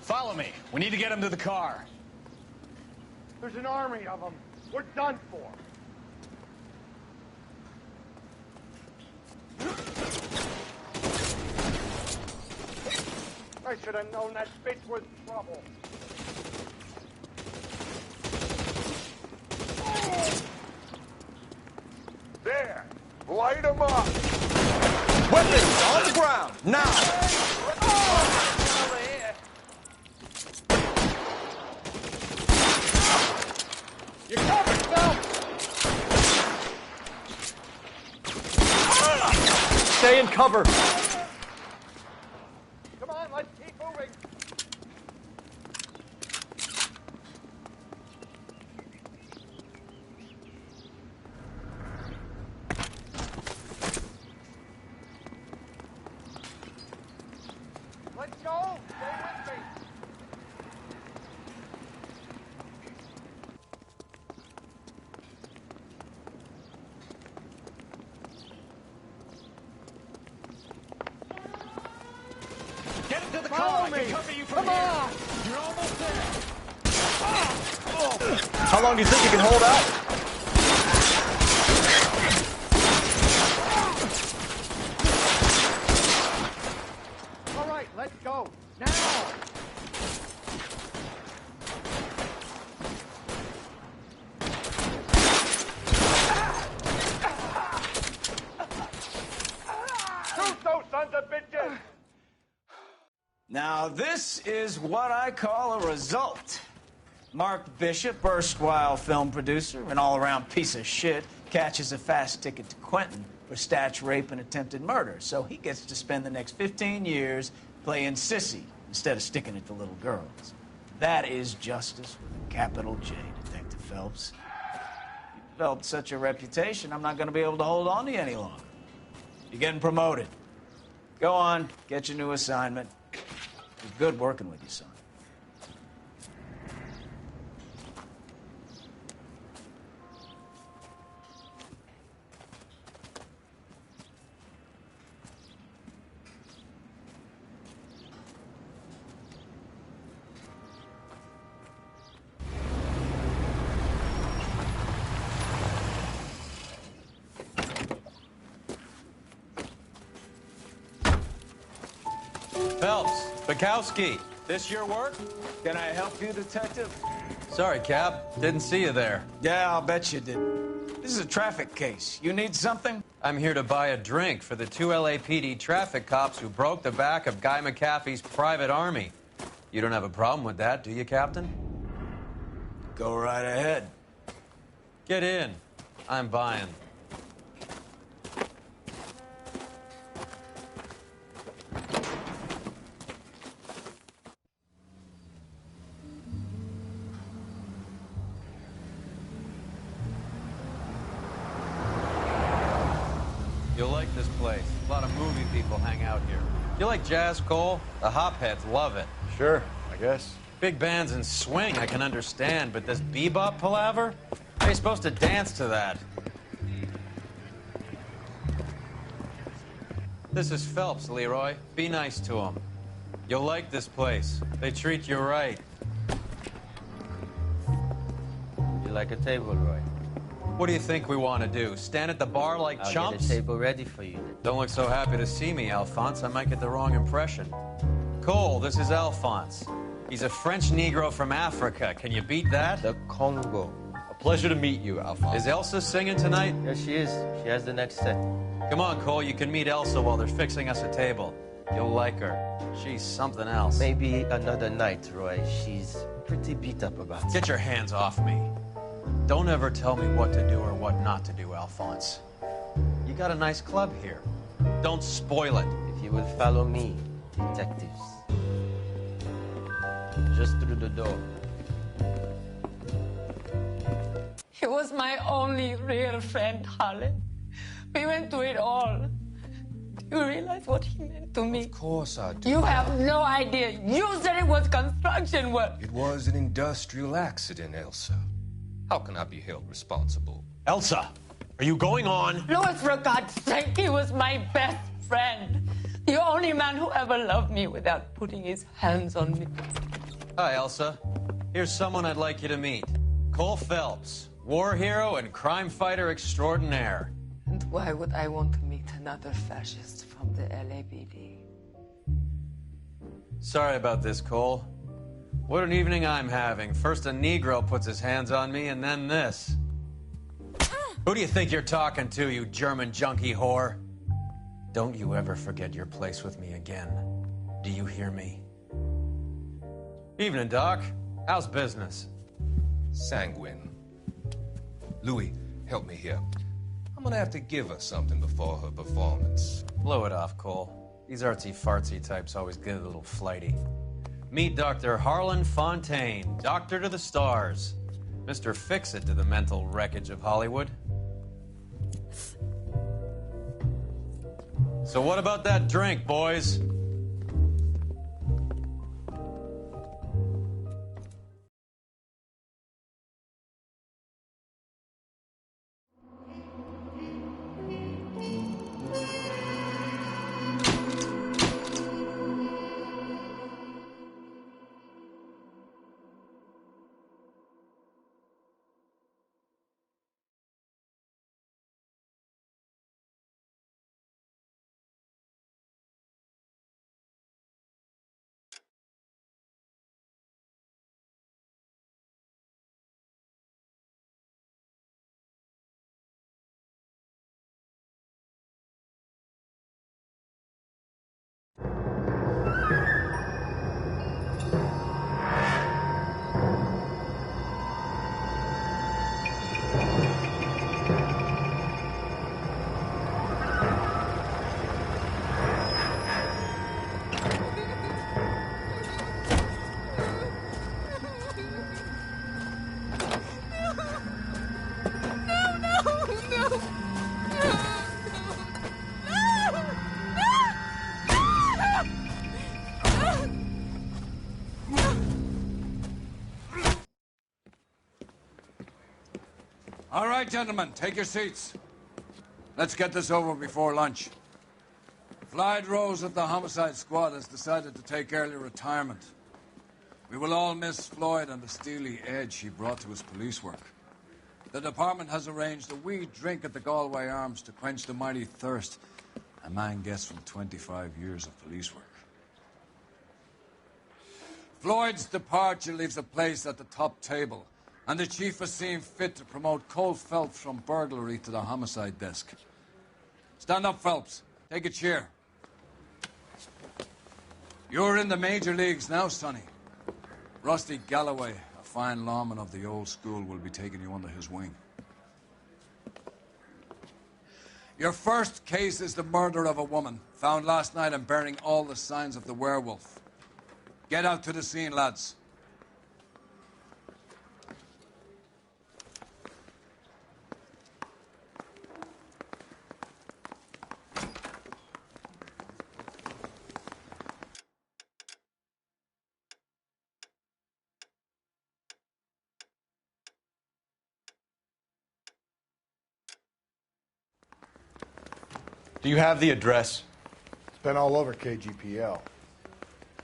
D: Follow me. We need to get him to the car.
V: There's an army of them. We're done for. I should have known that bitch was trouble. There! Light them up!
A: Weapons on the ground, now!
V: You're covered, Phelps!
A: Stay in cover.
V: Come on, let's keep moving. Let's go. Stay with me.
D: Get him to the
V: Follow
D: car. I
V: me.
D: can cover you from
V: Come
D: here.
V: on.
D: You're almost there.
A: How long do you think you can hold out?
V: All right, let's go. Now. Shoot those sons of bitches!
C: Now, this is what I call a result. Mark Bishop, erstwhile film producer, an all-around piece of shit, catches a fast ticket to Quentin for statch rape and attempted murder. So he gets to spend the next 15 years playing sissy instead of sticking it to little girls. That is justice with a capital J, Detective Phelps. You've developed such a reputation, I'm not going to be able to hold on to you any longer. You're getting promoted. Go on, get your new assignment. It was good working with you, son.
B: Phelps, Bukowski, this your work?
C: Can I help you, Detective?
B: Sorry, Cap. Didn't see you there.
C: Yeah, I'll bet you did. This is a traffic case. You need something?
B: I'm here to buy a drink for the 2 LAPD traffic cops who broke the back of Guy McAfee's private army. You don't have a problem with that, do you, Captain?
C: Go right ahead.
B: Get in. I'm buying. You'll like this place. A lot of movie people hang out here. You like jazz, Cole? The hopheads love it.
A: Sure, I guess.
B: Big bands and swing I can understand, but this bebop palaver? How are you supposed to dance to that? This is Phelps, Leroy. Be nice to him. You'll like this place. They treat you right.
K: You like a table, Roy?
B: What do you think we want to do? Stand at the bar like
K: I'll
B: chumps?
K: get a table ready for you.
B: Don't look so happy to see me, Alphonse. I might get the wrong impression. Cole, this is Alphonse. He's a French Negro from Africa. Can you beat that?
K: The Congo.
A: A pleasure to meet you, Alphonse.
B: Is Elsa singing tonight?
K: Yes, she is. She has the next set.
B: Come on, Cole. You can meet Elsa while they're fixing us a table. You'll like her. She's something else.
K: Maybe another night, Roy. She's pretty beat up about it.
B: Get your hands off me. Don't ever tell me what to do or what not to do, Alphonse. You got a nice club here. Don't spoil it.
K: If you will follow me, detectives. Just through the door.
M: He was my only real friend, Harlan. We went through it all. Do you realize what he meant to me?
I: Of course I do.
M: You have no idea. You said it was construction work.
I: It was an industrial accident, Elsa. How can I be held responsible?
E: Elsa, are you going on?
M: Louis, for God's sake, he was my best friend. The only man who ever loved me without putting his hands on me.
B: Hi, Elsa. Here's someone I'd like you to meet. Cole Phelps, war hero and crime fighter extraordinaire.
M: And why would I want to meet another fascist from the LAPD?
B: Sorry about this, Cole. What an evening I'm having. First a Negro puts his hands on me, and then this. Who do you think you're talking to, you German junkie whore? Don't you ever forget your place with me again. Do you hear me? Evening, Doc. How's business?
I: Sanguine. Louis, help me here. I'm gonna have to give her something before her performance.
B: Blow it off, Cole. These artsy-fartsy types always get a little flighty. Meet Dr. Harlan Fontaine, doctor to the stars. Mr. Fix-It to the mental wreckage of Hollywood. So what about that drink, boys?
L: All right, gentlemen, take your seats. Let's get this over before lunch. Floyd Rose of the Homicide Squad has decided to take early retirement. We will all miss Floyd and the steely edge he brought to his police work. The department has arranged a wee drink at the Galway Arms to quench the mighty thirst a man gets from 25 years of police work. Floyd's departure leaves a place at the top table, and the chief has seen fit to promote Cole Phelps from burglary to the homicide desk. Stand up, Phelps. Take a chair. You're in the major leagues now, Sonny. Rusty Galloway, a fine lawman of the old school, will be taking you under his wing. Your first case is the murder of a woman, found last night and bearing all the signs of the werewolf. Get out to the scene, lads.
T: Do you have the address?
P: It's been all over KGPL.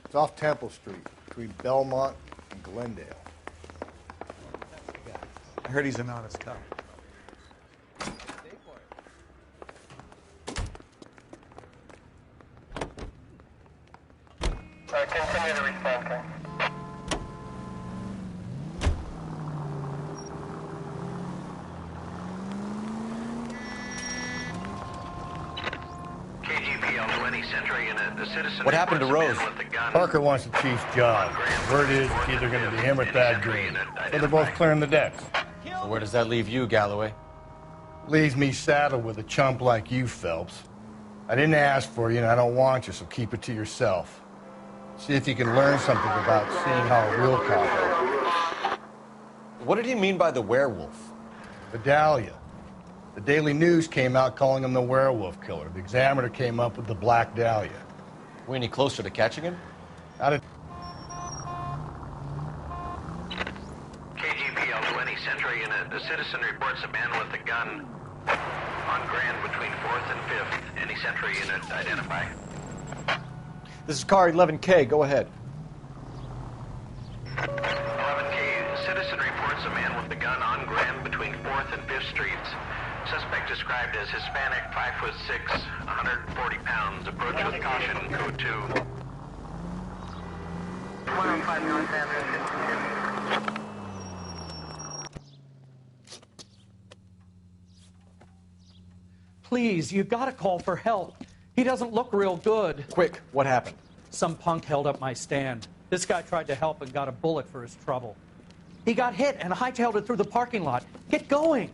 P: It's off Temple Street, between Belmont and Glendale.
Q: I heard he's an honest cop.
X: Continue to respond, King.
T: What happened to Rose?
P: Parker wants the chief's job. Word is it's either going to be him or Thad Green. So they're both clearing the decks.
T: So where does that leave you, Galloway?
P: Leaves me saddled with a chump like you, Phelps. I didn't ask for you, and I don't want you, so keep it to yourself. See if you can learn something about seeing how a real cop works.
T: What did he mean by the werewolf?
P: Vidalia. The Daily News came out calling him the werewolf killer. The Examiner came up with the Black Dahlia.
T: We any closer to catching him?
P: Not a...
X: KGPL 20 Century Unit. The citizen reports a man with a gun on Grand between 4th and 5th. Any Century Unit identify.
A: This is car 11K. Go ahead.
X: 11K. Citizen reports a man with a gun on Grand between 4th and 5th Streets. Suspect described as Hispanic, 5'6", 140 pounds. Approach with caution. Code 2. 105 North Avenue, 52.
V: Please, you gotta call for help. He doesn't look real good.
A: Quick, what happened?
V: Some punk held up my stand. This guy tried to help and got a bullet for his trouble. He got hit and hightailed it through the parking lot. Get going!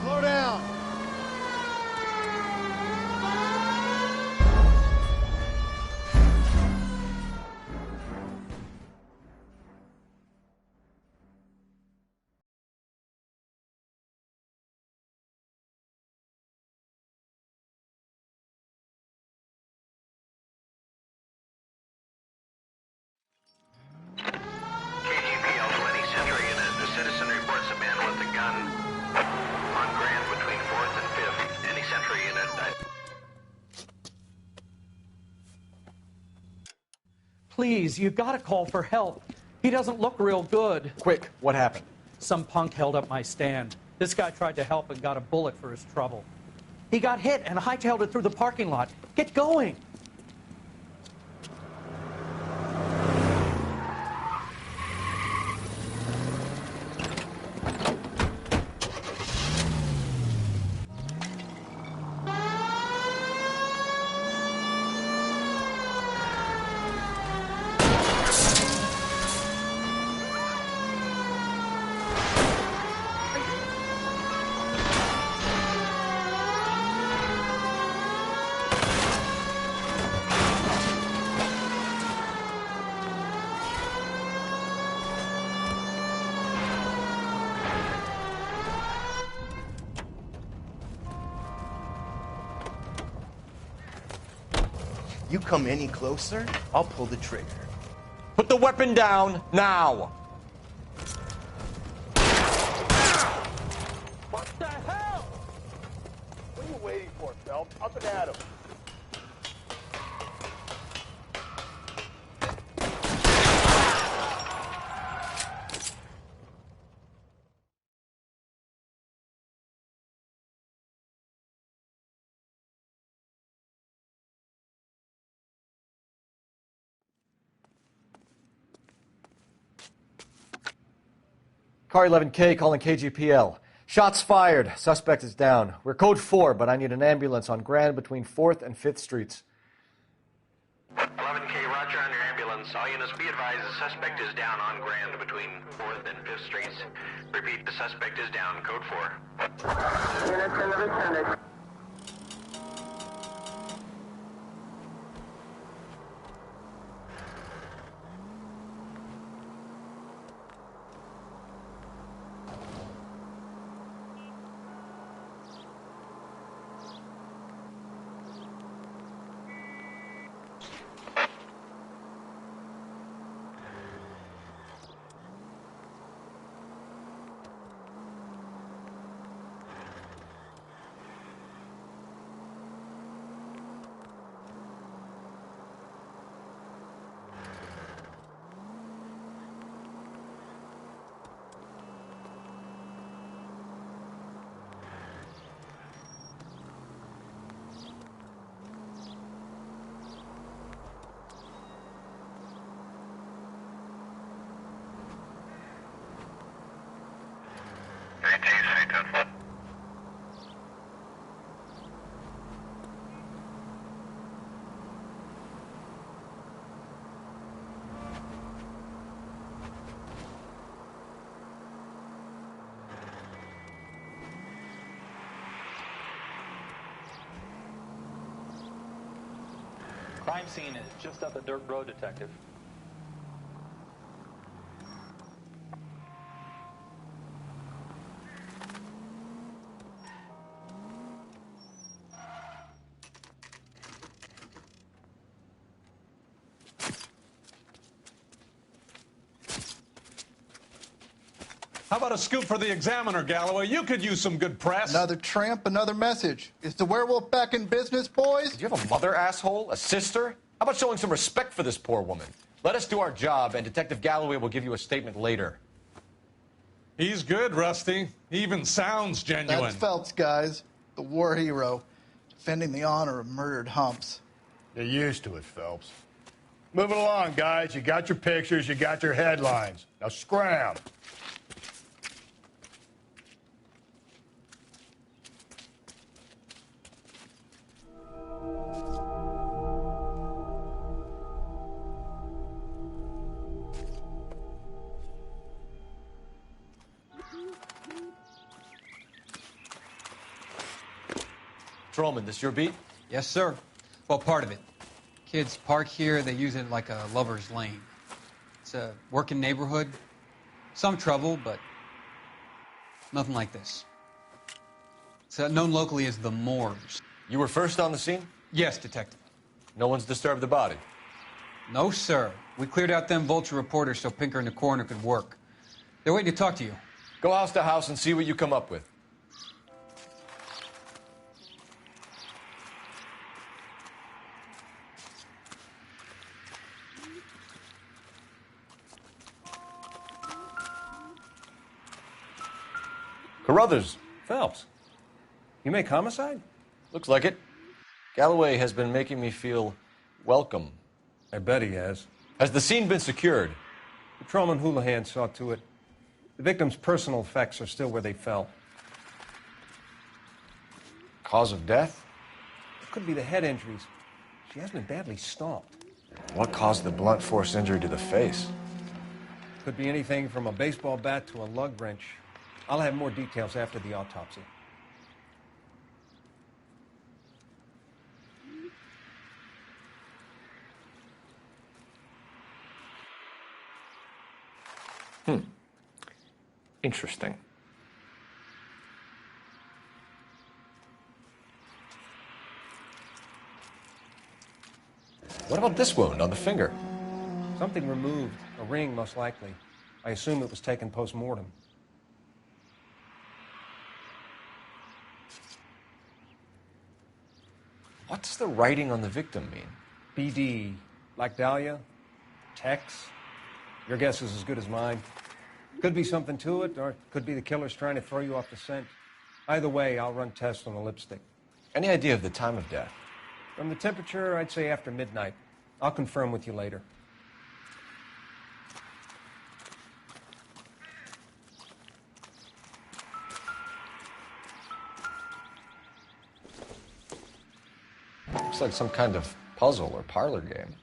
P: Slow down.
X: KGPL 20 Century Unit. The citizen reports a man with a gun on Grand between 4th and 5th. Any Century Unit.
V: Please, you gotta call for help. He doesn't look real good.
A: Quick, what happened?
V: Some punk held up my stand. This guy tried to help and got a bullet for his trouble. He got hit and hightailed it through the parking lot. Get going!
G: You come any closer, I'll pull the trigger.
A: Put the weapon down now!
P: What the hell? What are you waiting for, Phelps? Up and at him.
N: Car 11K calling KGPL. Shots fired. Suspect is down. We're code 4, but I need an ambulance on Grand between 4th and 5th Streets.
X: 11K, roger on your ambulance. All units be advised the suspect is down on Grand between 4th and 5th Streets. Repeat, the suspect is down. Code 4. Units in the vicinity.
R: Crime scene is just up the dirt road, Detective.
U: How about a scoop for the Examiner, Galloway? You could use some good press.
Q: Another tramp, another message. Is the werewolf back in business, boys?
A: Do you have a mother, asshole? A sister? How about showing some respect for this poor woman? Let us do our job, and Detective Galloway will give you a statement later.
U: He's good, Rusty. He even sounds genuine.
Q: That's Phelps, guys. The war hero. Defending the honor of murdered humps.
P: You're used to it, Phelps. Move it along, guys. You got your pictures, you got your headlines. Now scram.
A: Patrolman, this your beat?
B: Yes, sir. Well, part of it. Kids park here, they use it like a lover's lane. It's a working neighborhood. Some trouble, but nothing like this. It's known locally as the Moors.
A: You were first on the scene?
B: Yes, Detective.
A: No one's disturbed the body?
B: No, sir. We cleared out them vulture reporters so Pinker and the coroner could work. They're waiting to talk to you.
A: Go house to house and see what you come up with. Carruthers.
I: Phelps. You make homicide?
A: Looks like it. Galloway has been making me feel welcome.
I: I bet he has.
A: Has the scene been secured?
I: Patrolman Houlihan saw to it. The victim's personal effects are still where they fell.
A: Cause of death?
I: It could be the head injuries. She has been badly stomped.
A: What caused the blunt force injury to the face?
I: Could be anything from a baseball bat to a lug wrench. I'll have more details after the autopsy.
A: Interesting. What about this wound on the finger?
I: Something removed. A ring, most likely. I assume it was taken post-mortem.
A: What does the writing on the victim mean?
I: BD. Like Dahlia? Tex? Your guess is as good as mine. Could be something to it, or it could be the killer's trying to throw you off the scent. Either way, I'll run tests on the lipstick.
A: Any idea of the time of death?
I: From the temperature, I'd say after midnight. I'll confirm with you later.
A: Looks like some kind of puzzle or parlor game.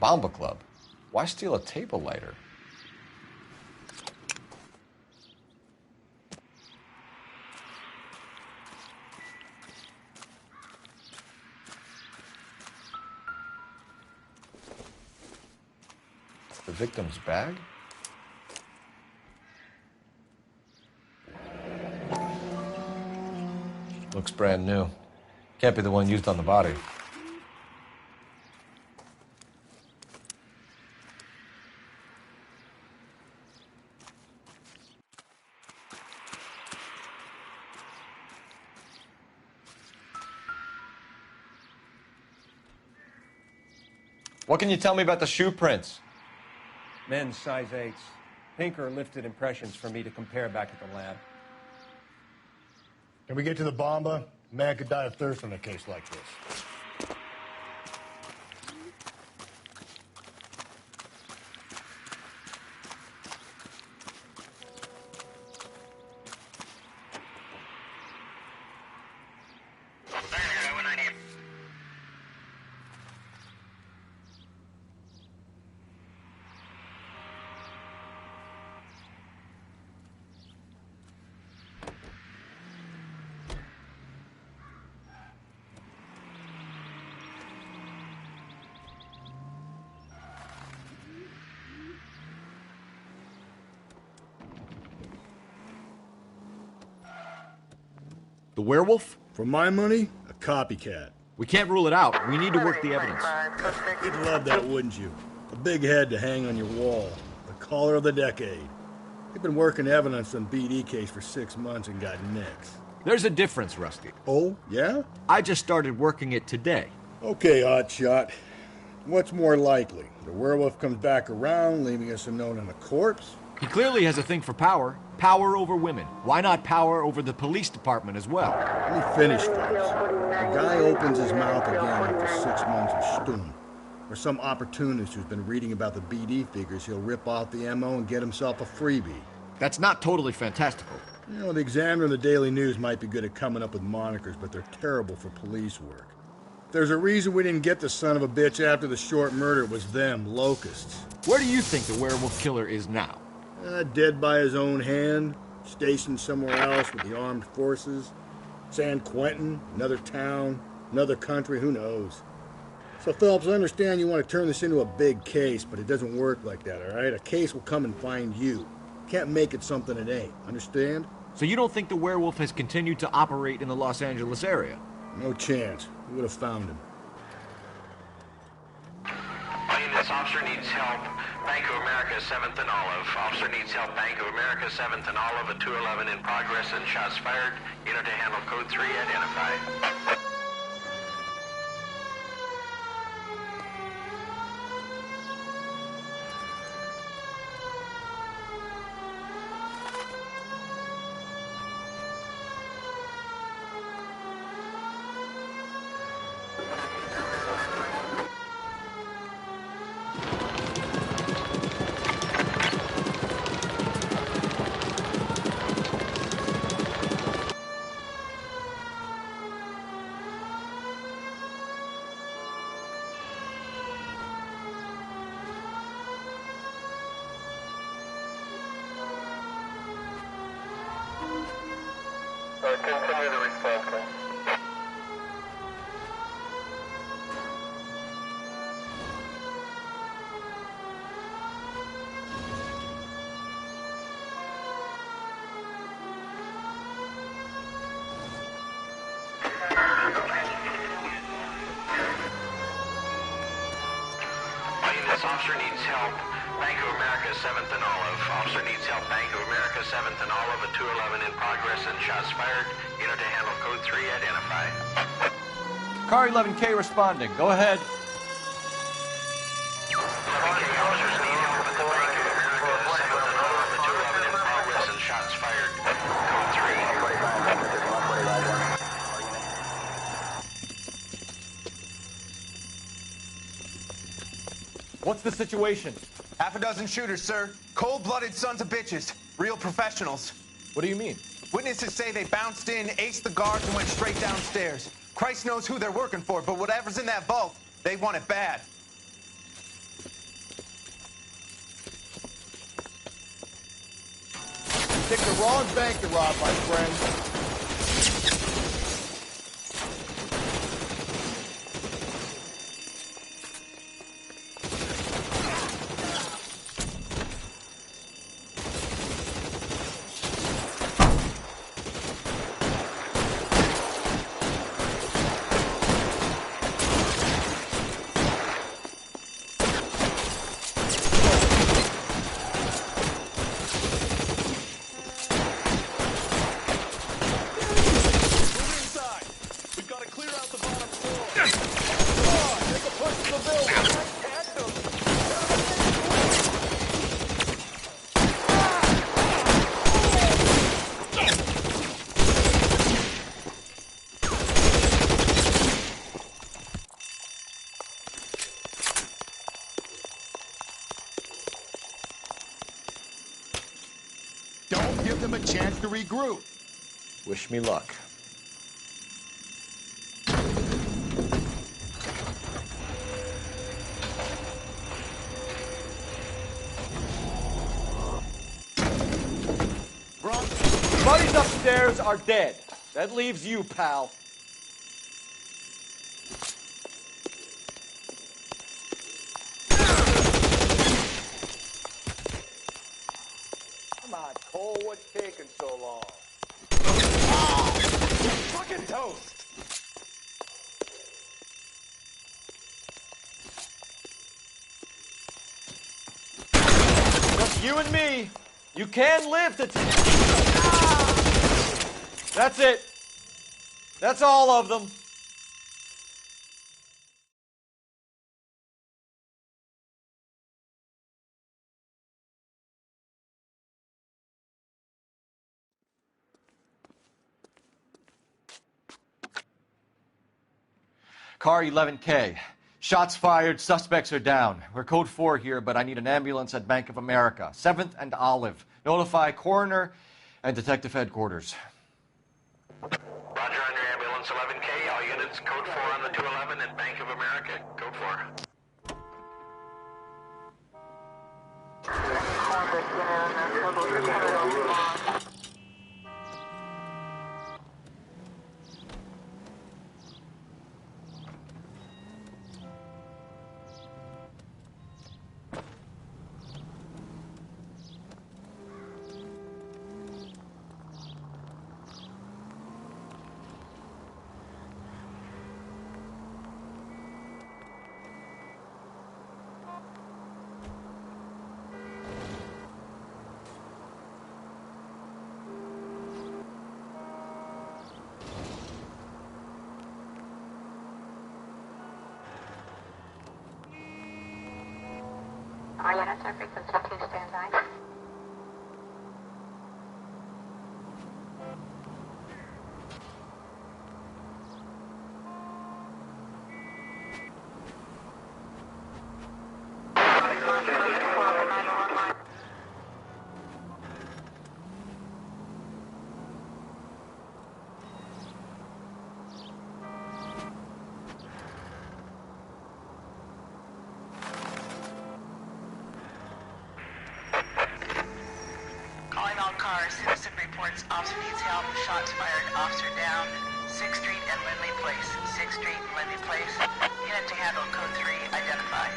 A: Bomba Club. Why steal a table lighter? The victim's bag? Looks brand new. Can't be the one used on the body. What can you tell me about the shoe prints?
I: Men's size 8s. Pinker lifted impressions for me to compare back at the lab.
P: Can we get to the bomba? Man could die of thirst in a case like this.
S: The werewolf?
P: For my money, a copycat.
S: We can't rule it out. We need to work the evidence.
P: You'd love that, wouldn't you? A big head to hang on your wall. The caller of the decade. You've been working evidence on BD case for 6 months and got nicks.
S: There's a difference, Rusty.
P: Oh, yeah?
S: I just started working it today.
P: Okay, hotshot. What's more likely? The werewolf comes back around, leaving us a note on a corpse?
S: He clearly has a thing for power. Power over women. Why not power over the police department as well?
P: Let me finish, folks. The guy opens his mouth again after 6 months of stewing. Or some opportunist who's been reading about the BD figures he'll rip off the MO and get himself a freebie.
S: That's not totally fantastical.
P: You know, the Examiner and the Daily News might be good at coming up with monikers, but they're terrible for police work. There's a reason we didn't get the son of a bitch after the short murder. It was them, locusts.
S: Where do you think the werewolf killer is now?
P: Dead by his own hand, stationed somewhere else with the armed forces. San Quentin, another town, another country, who knows? So, Phelps, I understand you want to turn this into a big case, but it doesn't work like that, all right? A case will come and find you. Can't make it something it ain't, understand?
S: So you don't think the werewolf has continued to operate in the Los Angeles area?
P: No chance. We would have found him.
X: All units, officer needs help. Bank of America, 7th and Olive. Officer needs help. Bank of America, 7th and Olive, at 211 in progress and shots fired. Unit to handle code 3, identify.
H: Continue the response, please.
X: All units, officer needs help. Bank of America, 7th and Olive. Officer needs help. Bank of America, 7th and Olive, at 211 in progress and shots fired. Unit to handle code 3, identify.
A: Car 11K responding. Go ahead.
X: 11K officers need help at the Bank of America, 7th and Olive, at 211 in progress and shots fired. Code 3.
A: What's the situation?
G: Half a dozen shooters, sir. Cold-blooded sons of bitches. Real professionals.
A: What do you mean?
G: Witnesses say they bounced in, aced the guards, and went straight downstairs. Christ knows who they're working for, but whatever's in that vault, they want it bad.
P: Picked the wrong bank to rob, my friend.
G: Don't give them a chance to regroup.
A: Wish me luck. Buddies upstairs are dead. That leaves you, pal.
G: Come on, Cole, what's taking so long? Fucking toast!
A: Just you and me. You can live to... That's it. That's all of them. Car 11K.
N: Shots fired, suspects are down. We're code 4 here, but I need an ambulance at Bank of America. 7th and Olive. Notify coroner and detective headquarters.
X: Roger on your ambulance 11K. All units, code 4 on the 211 at Bank of America. Code 4.
H: All units are frequency 2 standby.
F: Calling all cars. Citizen reports officer needs help. Shots fired. Officer down. 6th Street and Lindley Place. 6th Street and Lindley Place. Unit to handle code 3. Identify.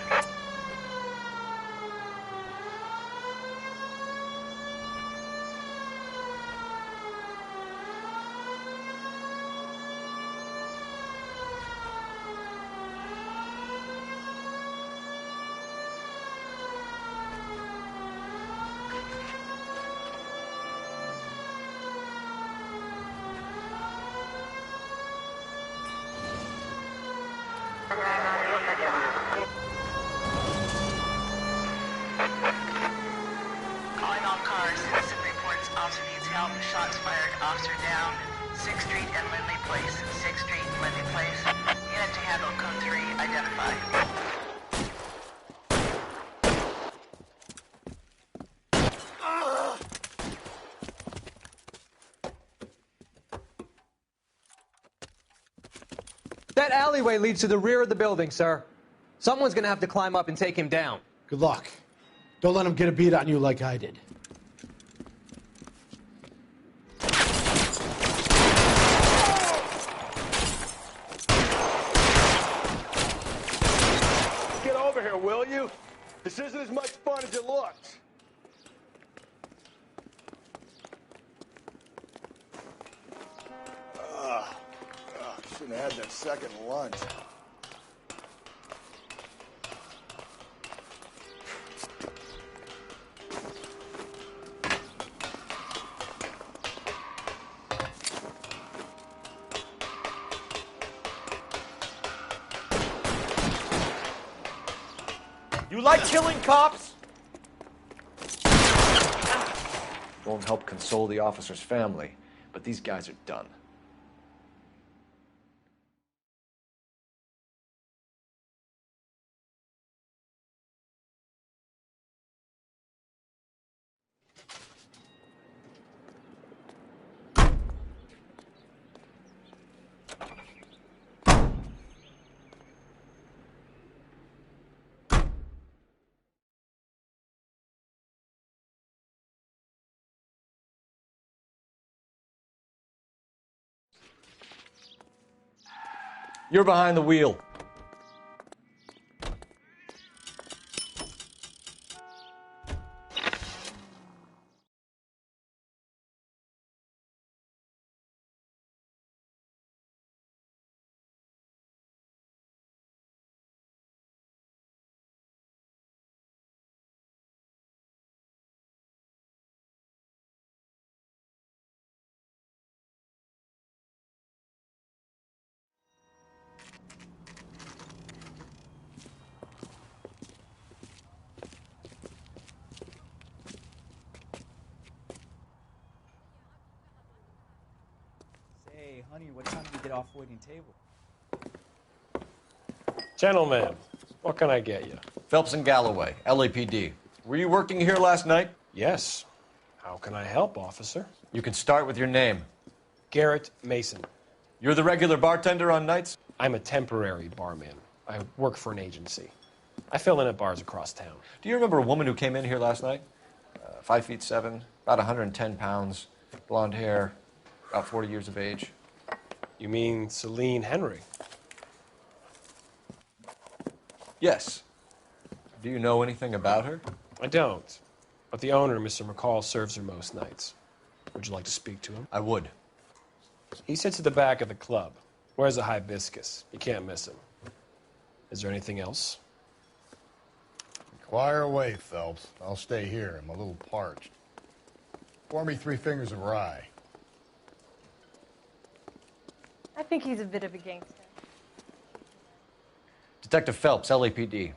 F: Calling all cars. Citizen reports officer needs help. Shots fired. Officer down. 6th Street and Lindley Place. 6th Street and Lindley Place. Unit to handle code 3. Identify.
J: That alleyway leads to the rear of the building, sir. Someone's gonna have to climb up and take him down.
O: Good luck. Don't let him get a beat on you like I did.
W: Get over here, will you? This isn't as much fun as it looks. Shouldn't have had that second lunch.
A: You like killing cops? Won't help console the officer's family, but these guys are done. You're behind the wheel.
Y: Hey, honey, what time do we get off waiting table?
C: Gentlemen, what can I get you?
A: Phelps and Galloway, LAPD. Were you working here last night?
C: Yes. How can I help, officer?
A: You can start with your name.
C: Garrett Mason.
A: You're the regular bartender on nights?
C: I'm a temporary barman. I work for an agency. I fill in at bars across town.
A: Do you remember a woman who came in here last night? 5'7", about 110 pounds, blonde hair, about 40 years of age.
C: You mean Celine Henry?
A: Yes. Do you know anything about her?
C: I don't. But the owner, Mr. McCall, serves her most nights. Would you like to speak to him?
A: I would.
C: He sits at the back of the club. Wears a hibiscus. You can't miss him. Is there anything else?
P: Inquire away, Phelps. I'll stay here. I'm a little parched. Pour me 3 fingers of rye.
D: I think he's a bit of a gangster.
A: Detective Phelps, LAPD.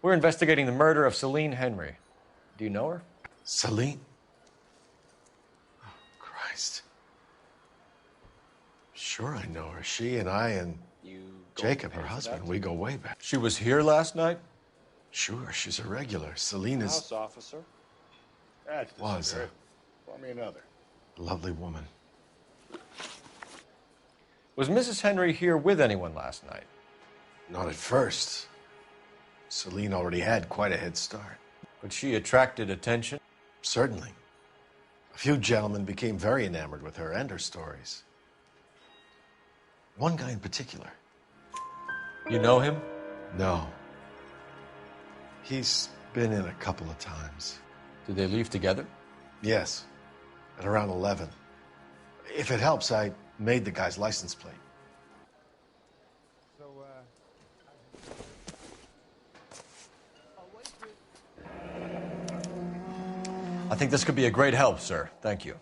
A: We're investigating the murder of Celine Henry. Do you know her?
E: Celine? Oh, Christ. Sure I know her. She and I and Jacob, her husband, we go way back.
A: She was here last night?
E: Sure, she's a regular. Celine is...
C: House officer.
P: That's the
E: Was
P: spirit. Pour me another.
E: a lovely woman.
A: Was Mrs. Henry here with anyone last night?
E: Not at first. Celine already had quite a head start.
A: But she attracted attention?
E: Certainly. A few gentlemen became very enamored with her and her stories. One guy in particular.
A: You know him?
E: No. He's been in a couple of times.
A: Did they leave together?
E: Yes. At around 11. If it helps, I made the guy's license plate.
A: I think this could be a great help, sir. Thank you.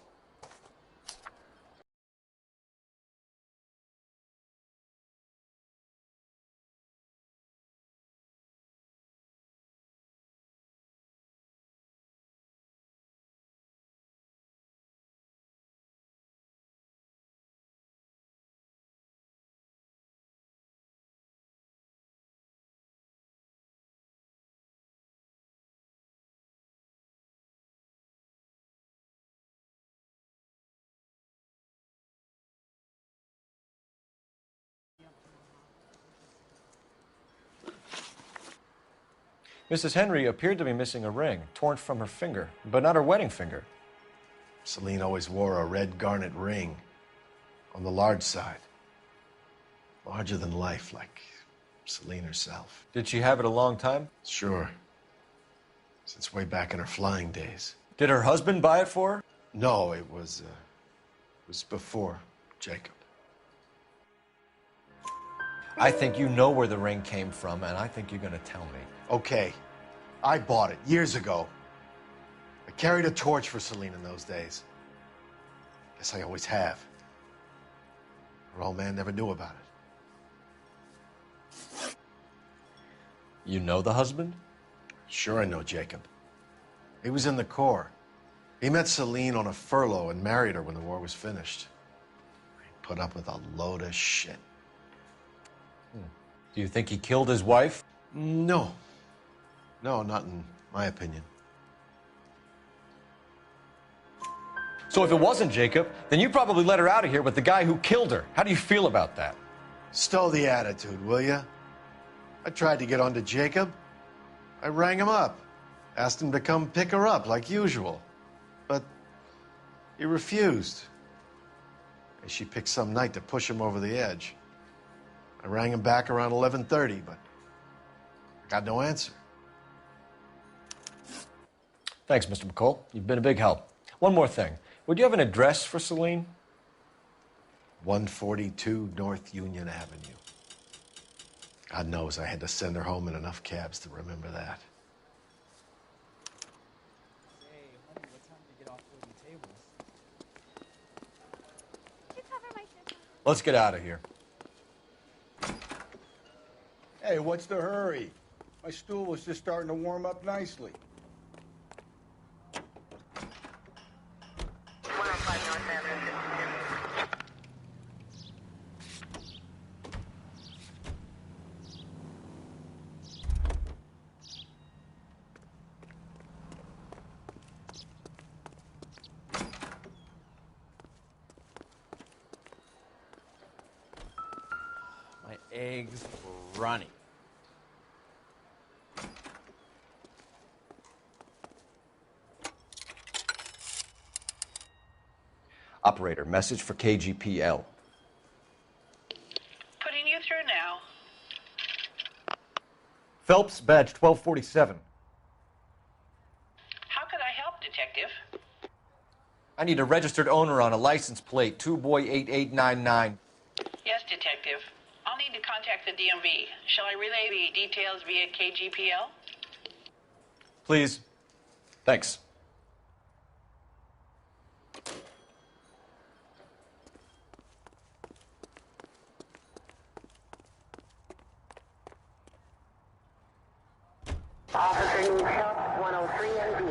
A: Mrs. Henry appeared to be missing a ring, torn from her finger, but not her wedding finger.
E: Celine always wore a red garnet ring on the large side. Larger than life, like Celine herself.
A: Did she have it a long time?
E: Sure. Since way back in her flying days.
A: Did her husband buy it for her?
E: No, it was before Jacob.
A: I think you know where the ring came from, and I think you're going to tell me.
E: Okay. I bought it years ago. I carried a torch for Celine in those days. Guess I always have. Her old man never knew about it.
A: You know the husband?
E: Sure I know Jacob. He was in the Corps. He met Celine on a furlough and married her when the war was finished. He put up with a load of shit.
A: Do you think he killed his wife?
E: No. No, not in my opinion.
A: So if it wasn't Jacob, then you probably let her out of here with the guy who killed her. How do you feel about that?
E: Stow the attitude, will ya? I tried to get onto Jacob. I rang him up. Asked him to come pick her up, like usual. But he refused. And she picked some night to push him over the edge. I rang him back around 11:30, but I got no answer.
A: Thanks, Mr. McCall. You've been a big help. One more thing. Would you have an address for Celine?
E: 142 North Union Avenue. God knows I had to send her home in enough cabs to remember that.
A: Let's get out of here.
P: Hey, what's the hurry? My stool was just starting to warm up nicely.
B: eggs runny.
A: Operator, message for KGPL.
F: Putting you through now.
N: Phelps, badge 1247.
F: How could I help, Detective?
A: I need a registered owner on a license plate, 2boy8899.
F: Yes, Detective. I'll need to contact the DMV. Shall I relay the details via KGPL?
A: Please. Thanks.
H: Officer needs help, 103 and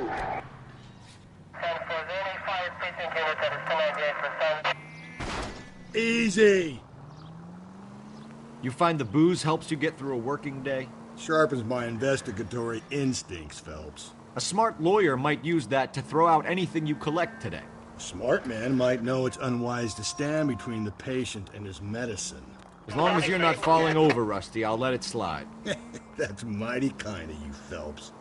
H: B.
P: Easy.
S: You find the booze helps you get through a working day?
P: Sharpens my investigatory instincts, Phelps.
S: A smart lawyer might use that to throw out anything you collect today.
P: A smart man might know it's unwise to stand between the patient and his medicine.
S: As long as you're not falling over, Rusty, I'll let it slide.
P: That's mighty kind of you, Phelps.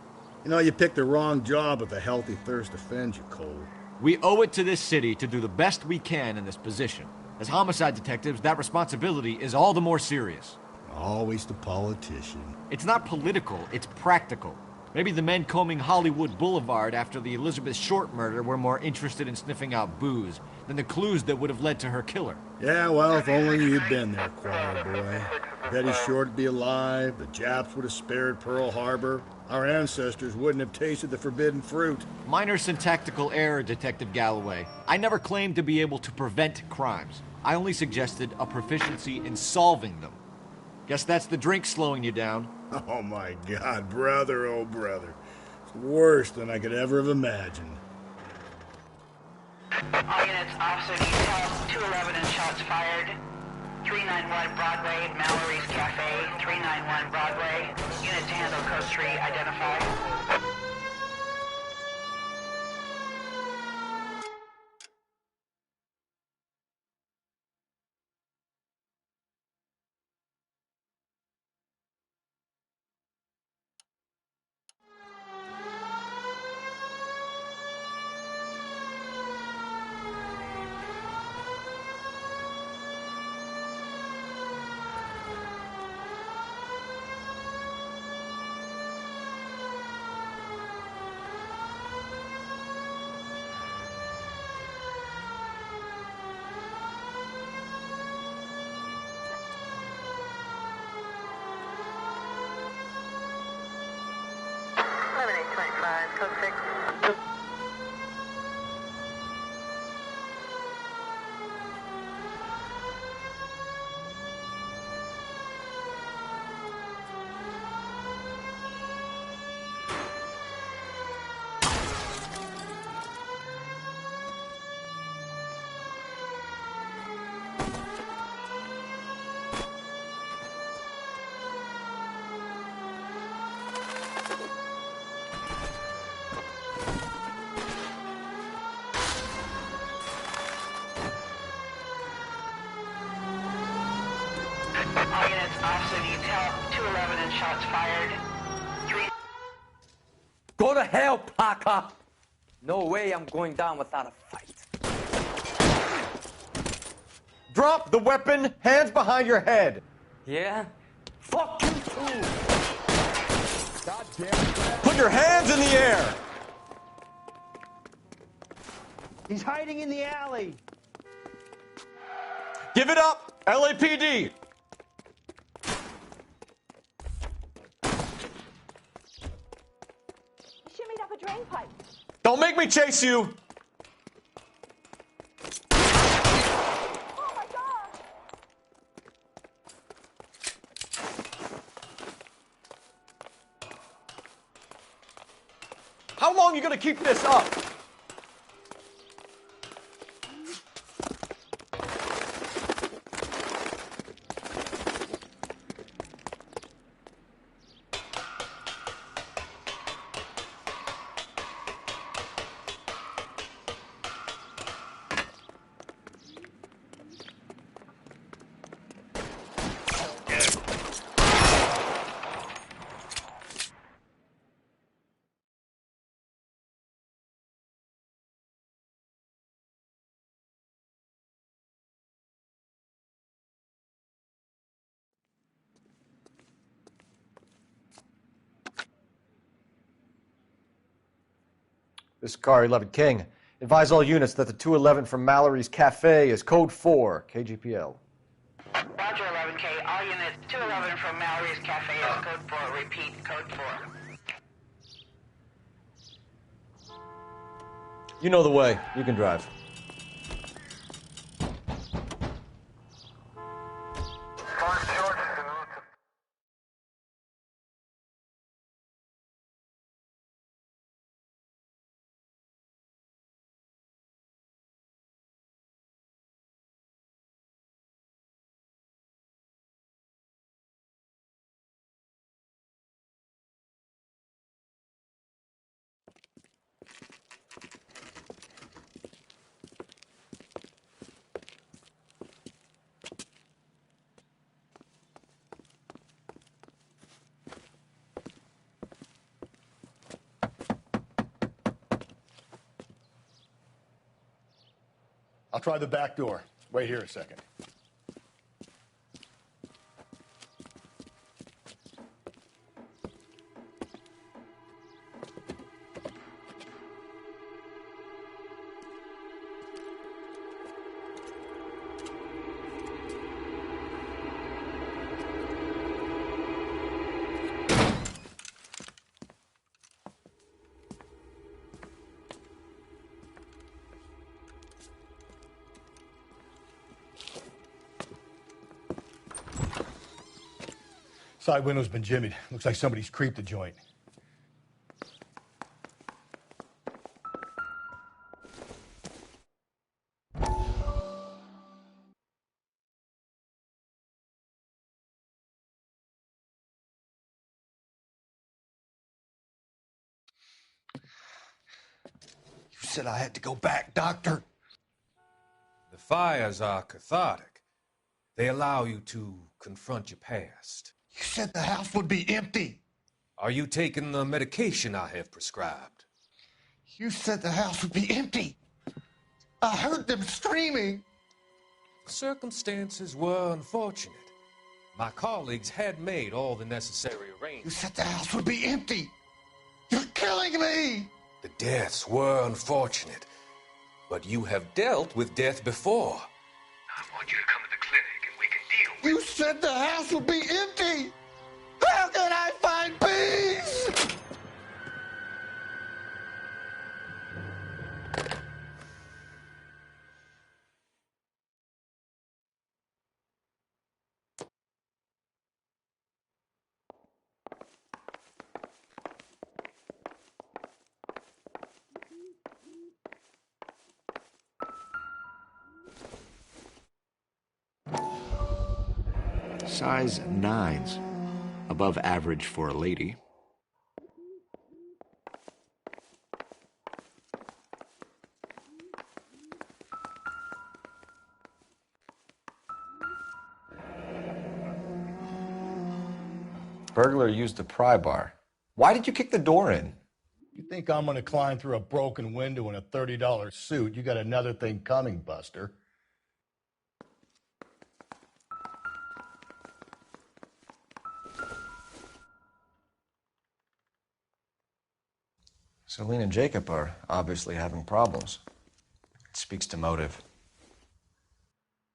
P: You know, you picked the wrong job if a healthy thirst offends you, Cole.
S: We owe it to this city to do the best we can in this position. As homicide detectives, that responsibility is all the more serious.
P: Always the politician.
S: It's not political, it's practical. Maybe the men combing Hollywood Boulevard after the Elizabeth Short murder were more interested in sniffing out booze than the clues that would have led to her killer.
P: Yeah, well, if only you'd been there, choir boy. Betty Short would be alive, the Japs would have spared Pearl Harbor, our ancestors wouldn't have tasted the forbidden fruit.
S: Minor syntactical error, Detective Galloway. I never claimed to be able to prevent crimes. I only suggested a proficiency in solving them. Guess that's the drink slowing you down.
P: Oh my God, brother, oh brother. It's worse than I could ever have imagined.
F: All units, officer detail, 211 and shots fired. 391 Broadway, Mallory's Cafe, 391 Broadway. Unit to handle code 3, identified. Code 6. All units, officer detail, 211 and shots fired. 3.
J: Go to hell, Parker! No way I'm going down without a fight.
N: Drop the weapon, hands behind your head.
J: Yeah? Fuck you too!
N: God damn it. Put your hands in the air!
O: He's hiding in the alley.
A: Give it up, LAPD!
D: Shimmied up a drain pipe.
A: Don't make me chase you!
D: Oh my God!
A: How long are you gonna keep this up?
N: This is Car 11 King. Advise all units that the 211 from Mallory's Cafe is code 4, KGPL.
F: Roger, 11K. All units, 211 from Mallory's Cafe is code 4. Repeat, code 4.
A: You know the way. You can drive.
P: I'll try the back door. Wait here a second. Side window's been jimmied. Looks like somebody's creeped the joint. You said I had to go back, Doctor.
K: The fires are cathartic. They allow you to confront your past.
P: You said the house would be empty.
K: Are you taking the medication I have prescribed?
P: You said the house would be empty. I heard them screaming.
K: Circumstances were unfortunate. My colleagues had made all the necessary
P: You
K: arrangements.
P: said the house would be empty. You're killing me.
K: The deaths were unfortunate, but you have dealt with death before.
W: I want you to come to the clinic and we can deal with
P: You said the house would be empty. How can I find peace?
S: Size 9s. Above average for a lady.
A: Burglar used the pry bar. Why did you kick the door in?
P: You think I'm gonna climb through a broken window in a $30 suit? You got another thing coming, Buster.
A: Celine and Jacob are obviously having problems. It speaks to motive.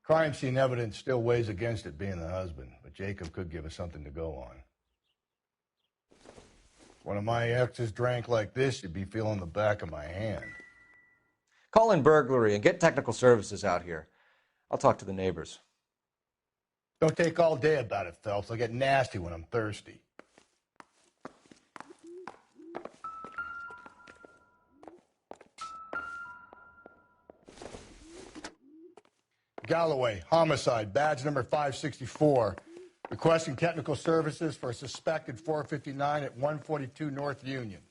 P: Crime scene evidence still weighs against it being the husband, but Jacob could give us something to go on. One of my exes drank like this, you'd be feeling the back of my hand.
A: Call in burglary and get technical services out here. I'll talk to the neighbors.
P: Don't take all day about it, Phelps. I'll get nasty when I'm thirsty. Galloway, homicide, badge number 564. Requesting technical services for a suspected 459 at 142 North Union.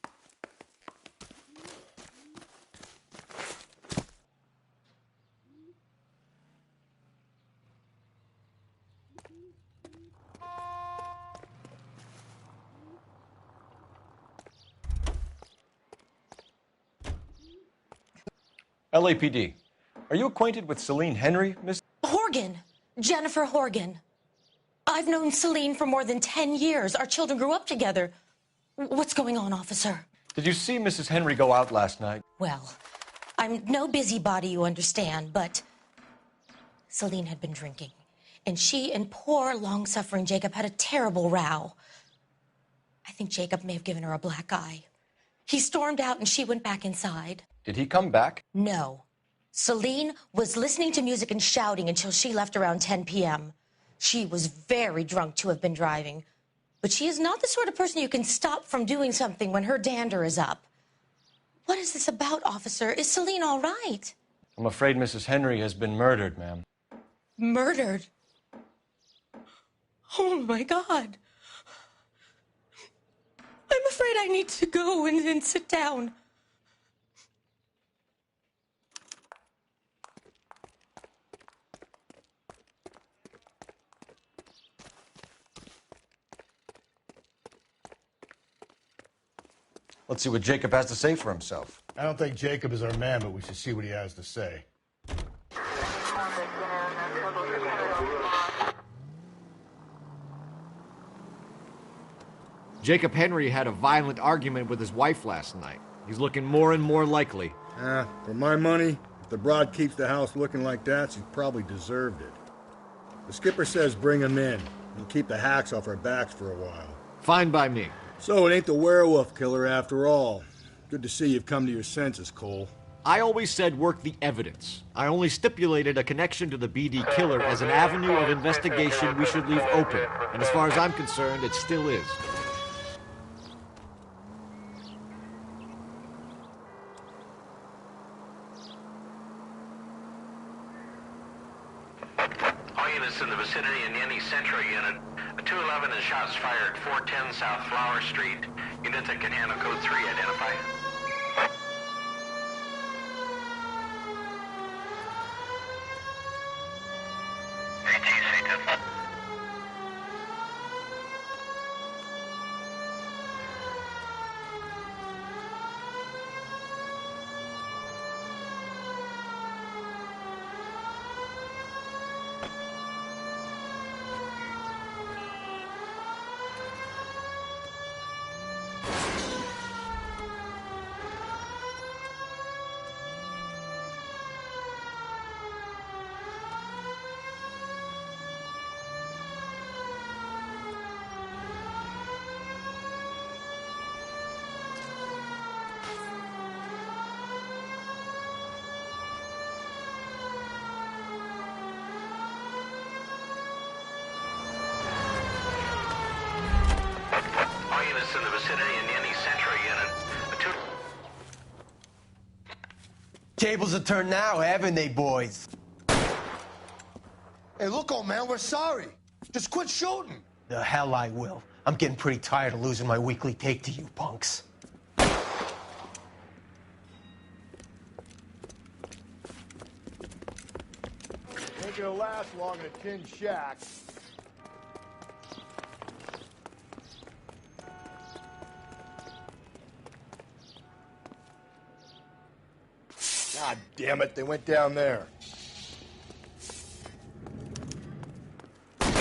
A: LAPD. Are you acquainted with Celine Henry, Miss?
L: Horgan. Jennifer Horgan. I've known Celine for more than 10 years. Our children grew up together. What's going on, officer?
N: Did you see Mrs. Henry go out last night?
L: Well, I'm no busybody, you understand, but Celine had been drinking, and she and poor, long-suffering Jacob had a terrible row. I think Jacob may have given her a black eye. He stormed out, and she went back inside.
N: Did he come back?
L: No. Celine was listening to music and shouting until she left around 10 p.m. She was very drunk to have been driving, but she is not the sort of person you can stop from doing something when her dander is up. What is this about, officer? Is Celine all right?
N: I'm afraid Mrs. Henry has been murdered, ma'am.
L: Murdered? Oh, my God. I'm afraid I need to go and sit down.
A: Let's see what Jacob has to say for himself.
P: I don't think Jacob is our man, but we should see what he has to say.
S: Jacob Henry had a violent argument with his wife last night. He's looking more and more likely.
P: For my money, if the broad keeps the house looking like that, she's probably deserved it. The skipper says bring him in. We'll keep the hacks off our backs for a while.
S: Fine by me.
P: So it ain't the werewolf killer after all. Good to see you've come to your senses, Cole.
S: I always said work the evidence. I only stipulated a connection to the BD killer as an avenue of investigation we should leave open. And as far as I'm concerned, it still is.
X: All units in the vicinity in any Central unit. A 211 is shots fired, 410 South Flower Street. Unit that can handle code 3, identify. In the vicinity in any Central unit.
M: Tables are turned now, haven't they, boys?
O: Hey, look, old man, we're sorry. Just quit shooting.
M: The hell I will. I'm getting pretty tired of losing my weekly take to you punks.
P: Ain't gonna last long in a tin shack. God damn it, they went down there. Damn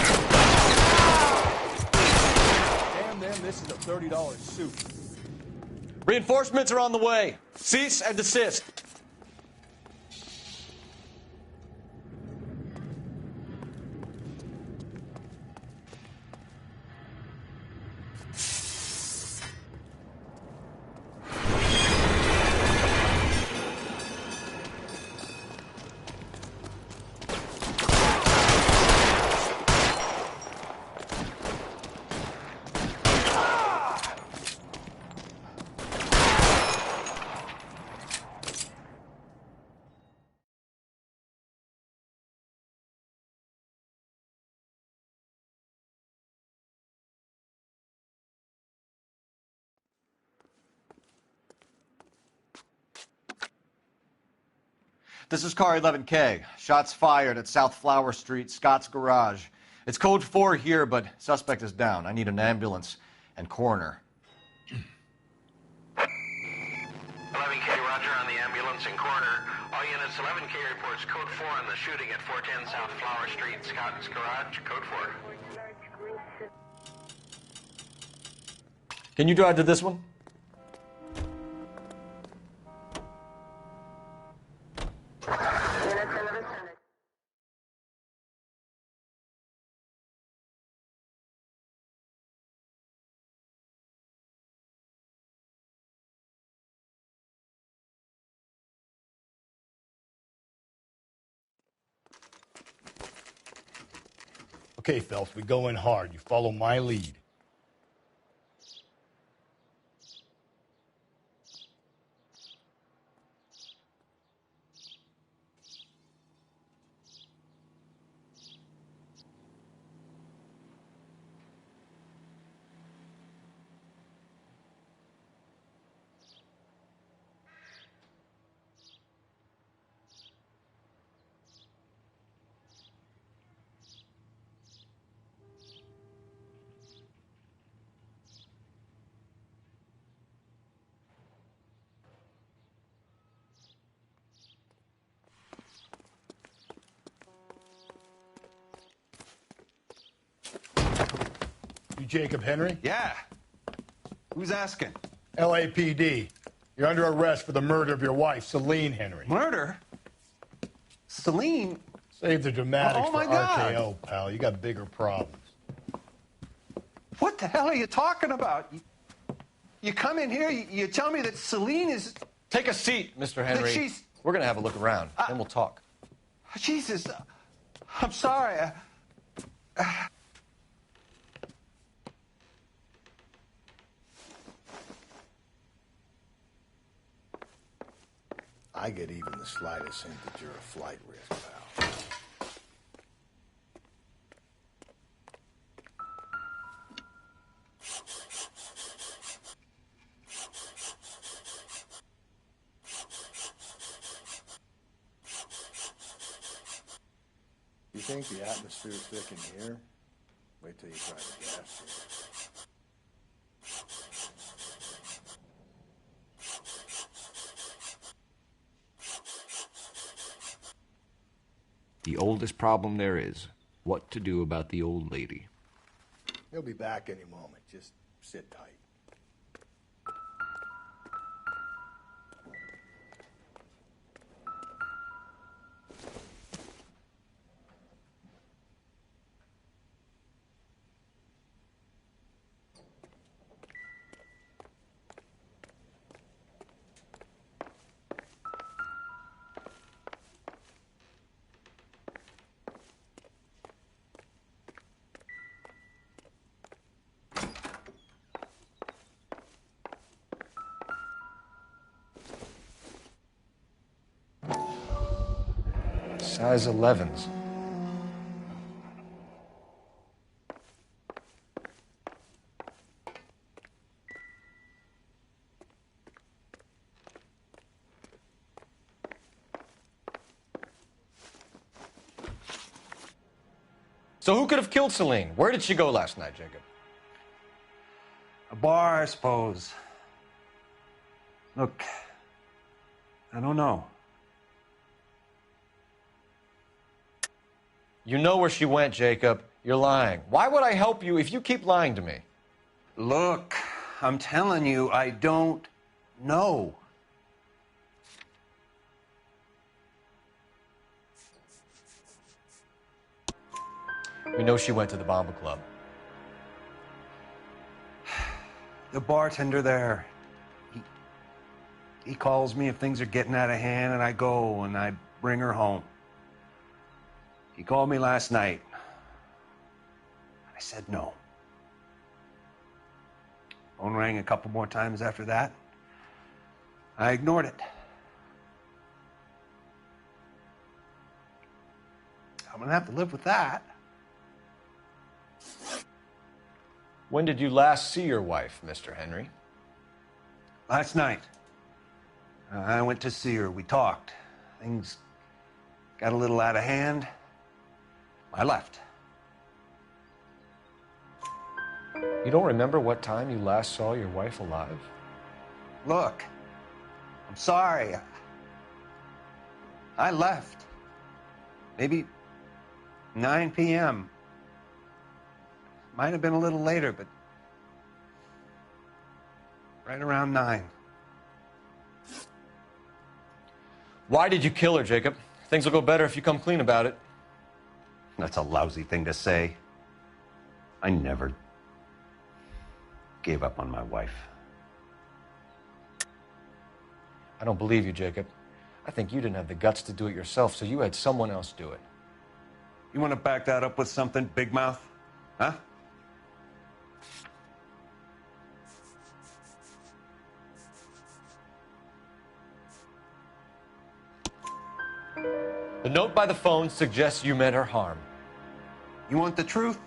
P: them, this is a $30 suit.
A: Reinforcements are on the way. Cease and desist.
N: This is car 11K. Shots fired at South Flower Street, Scott's Garage. It's code 4 here, but suspect is down. I need an ambulance and coroner.
X: 11K, roger on the ambulance and coroner. All units, 11K reports code 4 on the shooting at 410 South Flower Street, Scott's Garage, code 4.
A: Can you drive to this one?
P: Okay, Phelps, we go in hard. You follow my lead. You Jacob Henry?
G: Yeah. Who's asking?
P: LAPD. You're under arrest for the murder of your wife, Celine Henry.
G: Murder? Celine?
P: Save the dramatics
G: Oh, my
P: for
G: God.
P: RKO, pal. You got bigger problems.
G: What the hell are you talking about? You come in here, you tell me that Celine is...
N: Take a seat, Mr. Henry.
G: she's-
N: We're going to have a look around, then we'll talk.
G: Jesus, I'm sorry.
P: I get even the slightest hint that you're a flight risk, pal. You think the atmosphere's thick in here? Wait till you try the gas here.
S: The oldest problem there is, what to do about the old lady.
P: He'll be back any moment. Just sit tight.
N: Size 11s. So who could have killed Celine? Where did she go last night, Jacob?
G: A bar, I suppose. Look, I don't know.
N: You know where she went, Jacob. You're lying. Why would I help you if you keep lying to me?
G: Look, I'm telling you, I don't know.
N: We know she went to the Bomba Club.
G: The bartender there, he calls me if things are getting out of hand, and I go and I bring her home. He called me last night. I said no. Phone rang a couple more times after that. I ignored it. I'm gonna have to live with that.
N: When did you last see your wife, Mr. Henry?
G: Last night. I went to see her. We talked. Things got a little out of hand. I left.
N: You don't remember what time you last saw your wife alive?
G: Look, I'm sorry. I left. Maybe 9 p.m. Might have been a little later, but right around 9.
N: Why did you kill her, Jacob? Things will go better if you come clean about it.
G: That's a lousy thing to say. I never gave up on my wife.
N: I don't believe you, Jacob. I think you didn't have the guts to do it yourself, so you had someone else do it.
G: You want to back that up with something, big mouth? Huh?
N: The note by the phone suggests you meant her harm.
G: You want the truth?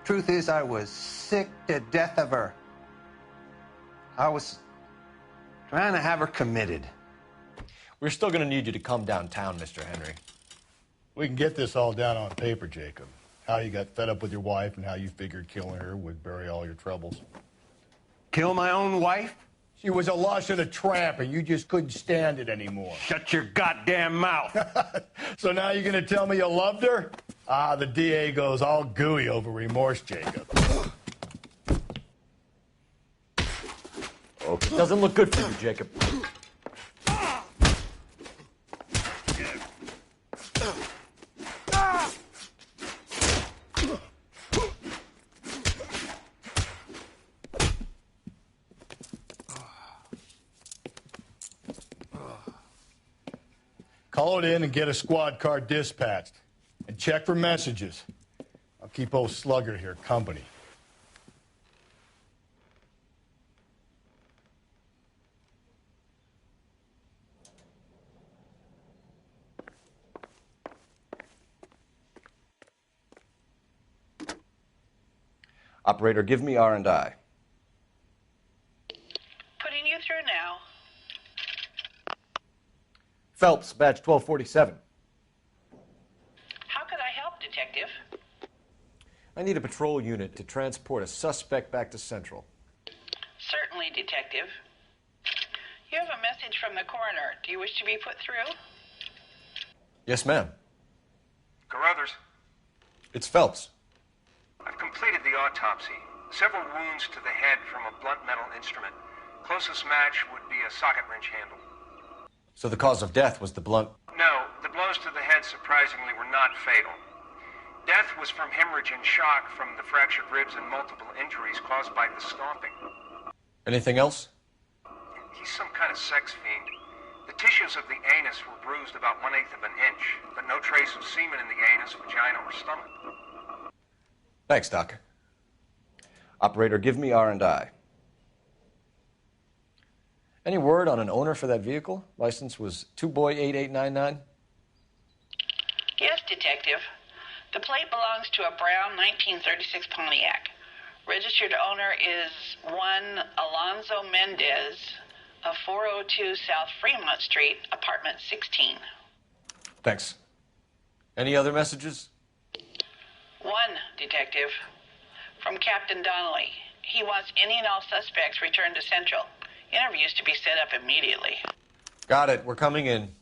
G: Truth is, I was sick to death of her. I was trying to have her committed.
N: We're still going to need you to come downtown, Mr. Henry.
P: We can get this all down on paper, Jacob. How you got fed up with your wife and how you figured killing her would bury all your troubles.
G: Kill my own wife?
P: She was a lush and a tramp, and you just couldn't stand it anymore.
G: Shut your goddamn mouth.
P: So now you're going to tell me you loved her? Ah, the DA goes all gooey over remorse, Jacob.
N: Okay. Doesn't look good for you, Jacob.
P: Call it in and get a squad car dispatched. And check for messages. I'll keep old Slugger here company.
N: Operator, give me R&I.
F: Putting you through now.
N: Phelps, badge 1247.
F: How could I help, Detective?
A: I need a patrol unit to transport a suspect back to Central.
F: Certainly, Detective. You have a message from the coroner. Do you wish to be put through?
A: Yes, ma'am.
R: Carruthers,
A: It's Phelps.
R: I've completed the autopsy. Several wounds to the head from a blunt metal instrument. Closest match would be a socket wrench handle.
A: So the cause of death was the blunt.
R: No, the blows to the head surprisingly were not fatal. Death was from hemorrhage and shock from the fractured ribs and multiple injuries caused by the stomping.
A: Anything else?
R: He's some kind of sex fiend. The tissues of the anus were bruised about 1/8 of an inch, but no trace of semen in the anus, vagina, or stomach.
A: Thanks, Doc.
N: Operator, give me R&I.
A: Any word on an owner for that vehicle? License was 2boy8899.
F: Yes, Detective. The plate belongs to a brown 1936 Pontiac. Registered owner is one Alonzo Mendez of 402 South Fremont Street, apartment 16.
A: Thanks. Any other messages?
F: One, Detective. From Captain Donnelly. He wants any and all suspects returned to Central. Interviews to be set up immediately.
A: Got it. We're coming in.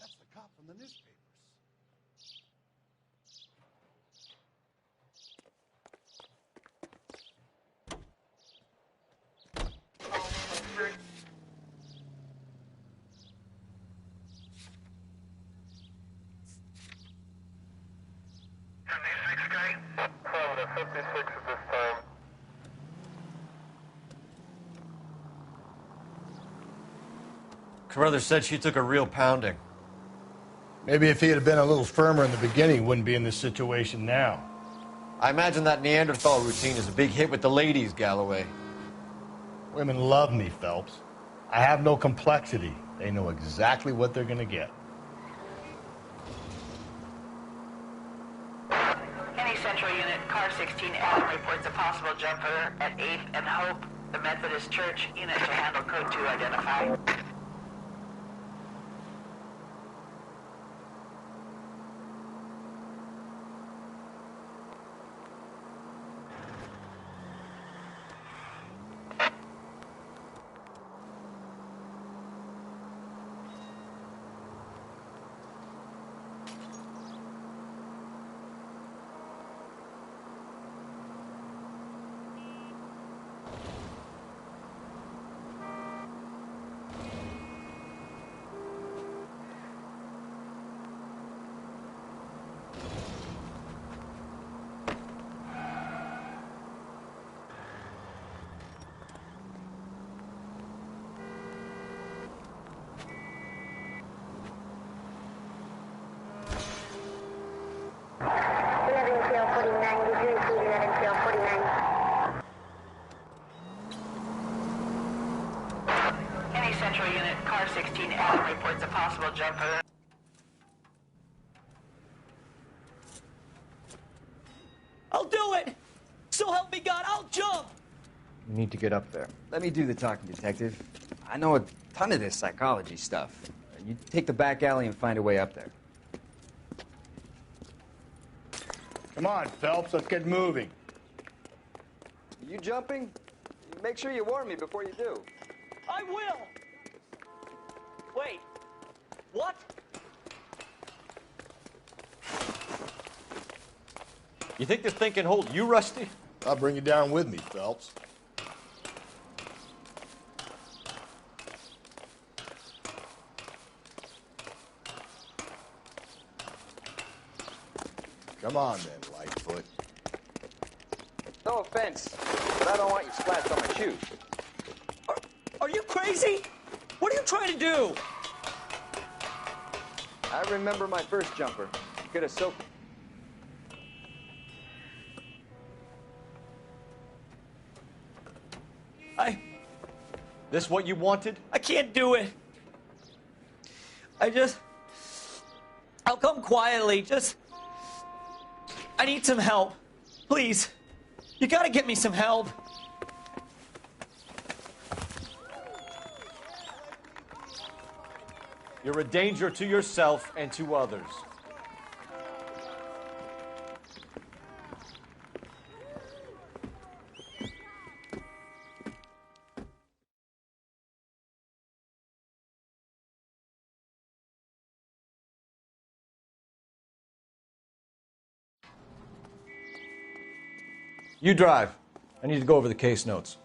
E: That's the cop from the newspapers.
A: Carruthers said she took a real pounding.
P: Maybe if he had been a little firmer in the beginning, he wouldn't be in this situation now.
A: I imagine that Neanderthal routine is a big hit with the ladies, Galloway.
P: Women love me, Phelps. I have no complexity. They know exactly what they're going to get.
F: Any Central unit, car 16 Adam reports a possible jumper at 8th and Hope, the Methodist Church. Unit to handle code 2 identify. Any central unit, car 16 Adam reports a possible jumper.
Q: I'll do it! So help me God, I'll jump!
N: You need to get up there.
T: Let me do the talking, Detective. I know a ton of this psychology stuff. You take the back alley and find a way up there.
P: Come on, Phelps, let's get moving.
T: You jumping? Make sure you warn me before you do.
Q: I will! Wait, what?
A: You think this thing can hold you, Rusty?
P: I'll bring you down with me, Phelps. Come on then, Lightfoot.
T: No offense, but I don't want you splashed on my shoes.
Q: Are you crazy? What are you trying to do?
T: I remember my first jumper. Could have soaked.
A: This what you wanted?
Q: I can't do it. I'll come quietly. I need some help. Please. You gotta get me some help.
A: You're a danger to yourself and to others. You drive. I need to go over the case notes.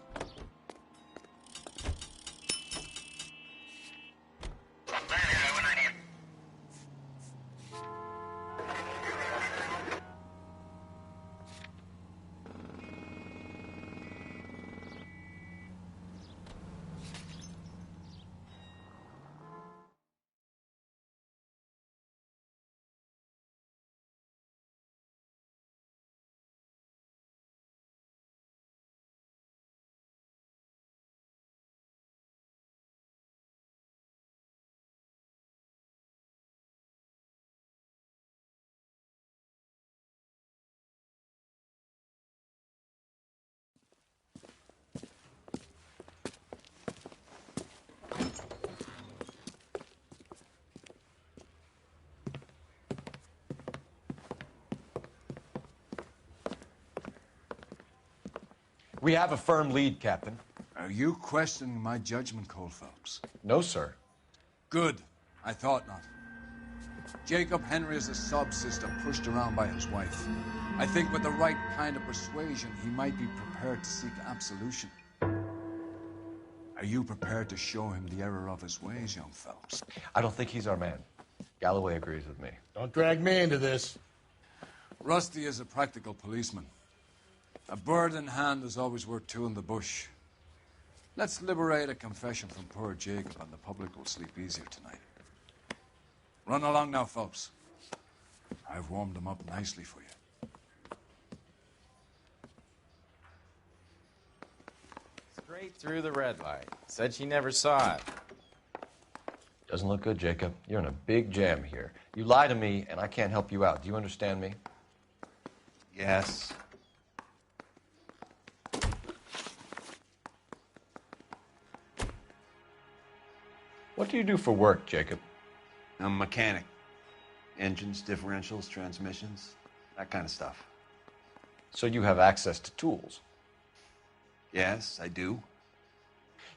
A: We have a firm lead, Captain.
K: Are you questioning my judgment, Cole Phelps?
A: No, sir.
K: Good. I thought not. Jacob Henry is a sub-sister pushed around by his wife. I think with the right kind of persuasion, he might be prepared to seek absolution. Are you prepared to show him the error of his ways, young Phelps?
A: I don't think he's our man. Galloway agrees with me.
P: Don't drag me into this.
K: Rusty is a practical policeman. A bird in hand is always worth two in the bush. Let's liberate a confession from poor Jacob, and the public will sleep easier tonight. Run along now, Phelps. I've warmed them up nicely for you.
U: Straight through the red light. Said she never saw it.
A: Doesn't look good, Jacob. You're in a big jam here. You lie to me, and I can't help you out. Do you understand me?
G: Yes.
A: What do you do for work, Jacob?
G: I'm a mechanic. Engines, differentials, transmissions, that kind of stuff.
A: So you have access to tools?
G: Yes, I do.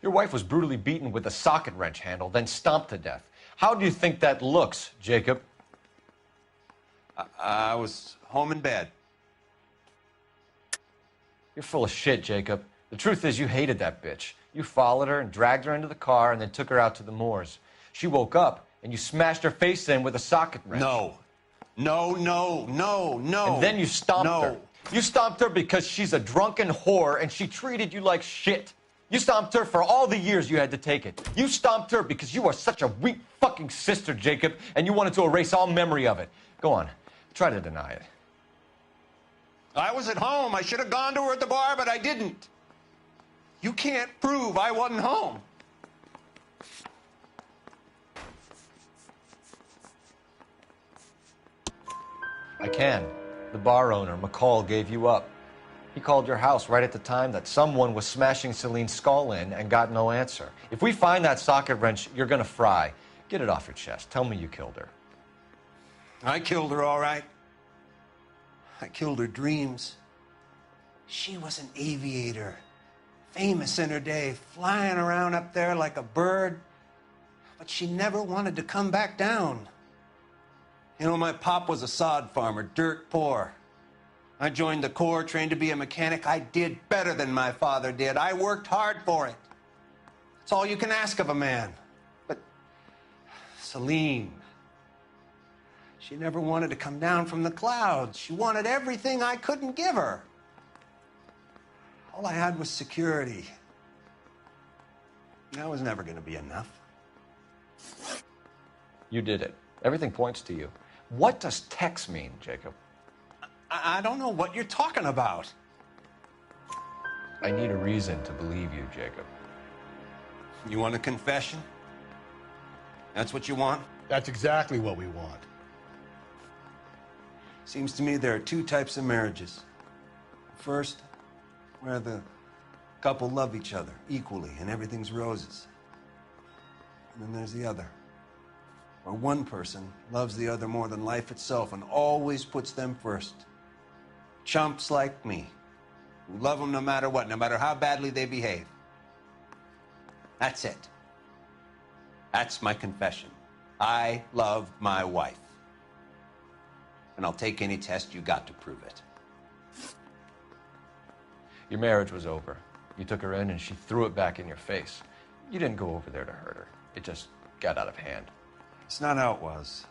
A: Your wife was brutally beaten with a socket wrench handle, then stomped to death. How do you think that looks, Jacob?
G: I was home in bed.
A: You're full of shit, Jacob. The truth is you hated that bitch. You followed her and dragged her into the car and then took her out to the moors. She woke up and you smashed her face in with a socket wrench.
G: No. No, no, no, no.
N: And then you stomped
G: No.
N: her. You stomped her because she's a drunken whore and she treated you like shit. You stomped her for all the years you had to take it. You stomped her because you are such a weak fucking sister, Jacob, and you wanted to erase all memory of it. Go on. Try to deny it.
G: I was at home. I should have gone to her at the bar, but I didn't. You can't prove I wasn't home.
N: I can. The bar owner, McCall, gave you up. He called your house right at the time that someone was smashing Celine's skull in and got no answer. If we find that socket wrench, you're gonna fry. Get it off your chest. Tell me you killed her.
G: I killed her, all right. I killed her dreams. She was an aviator, famous in her day, flying around up there like a bird, but she never wanted to come back down. You know, my pop was a sod farmer, dirt poor. I joined the Corps, trained to be a mechanic. I did better than my father did. I worked hard for it. That's all you can ask of a man. But Celine, she never wanted to come down from the clouds. She wanted everything I couldn't give her. All I had was security. That was never going to be enough.
N: You did it. Everything points to you. What does Tex mean, Jacob?
G: I don't know what you're talking about.
N: I need a reason to believe you, Jacob.
G: You want a confession? That's what you want?
P: That's exactly what we want.
G: Seems to me there are two types of marriages. First, where the couple love each other equally and everything's roses. And then there's the other, where one person loves the other more than life itself and always puts them first. Chumps like me, who love them no matter what, no matter how badly they behave. That's it. That's my confession. I love my wife. And I'll take any test you got to prove it.
N: Your marriage was over. You took her in and she threw it back in your face. You didn't go over there to hurt her. It just got out of hand.
G: It's not how it was.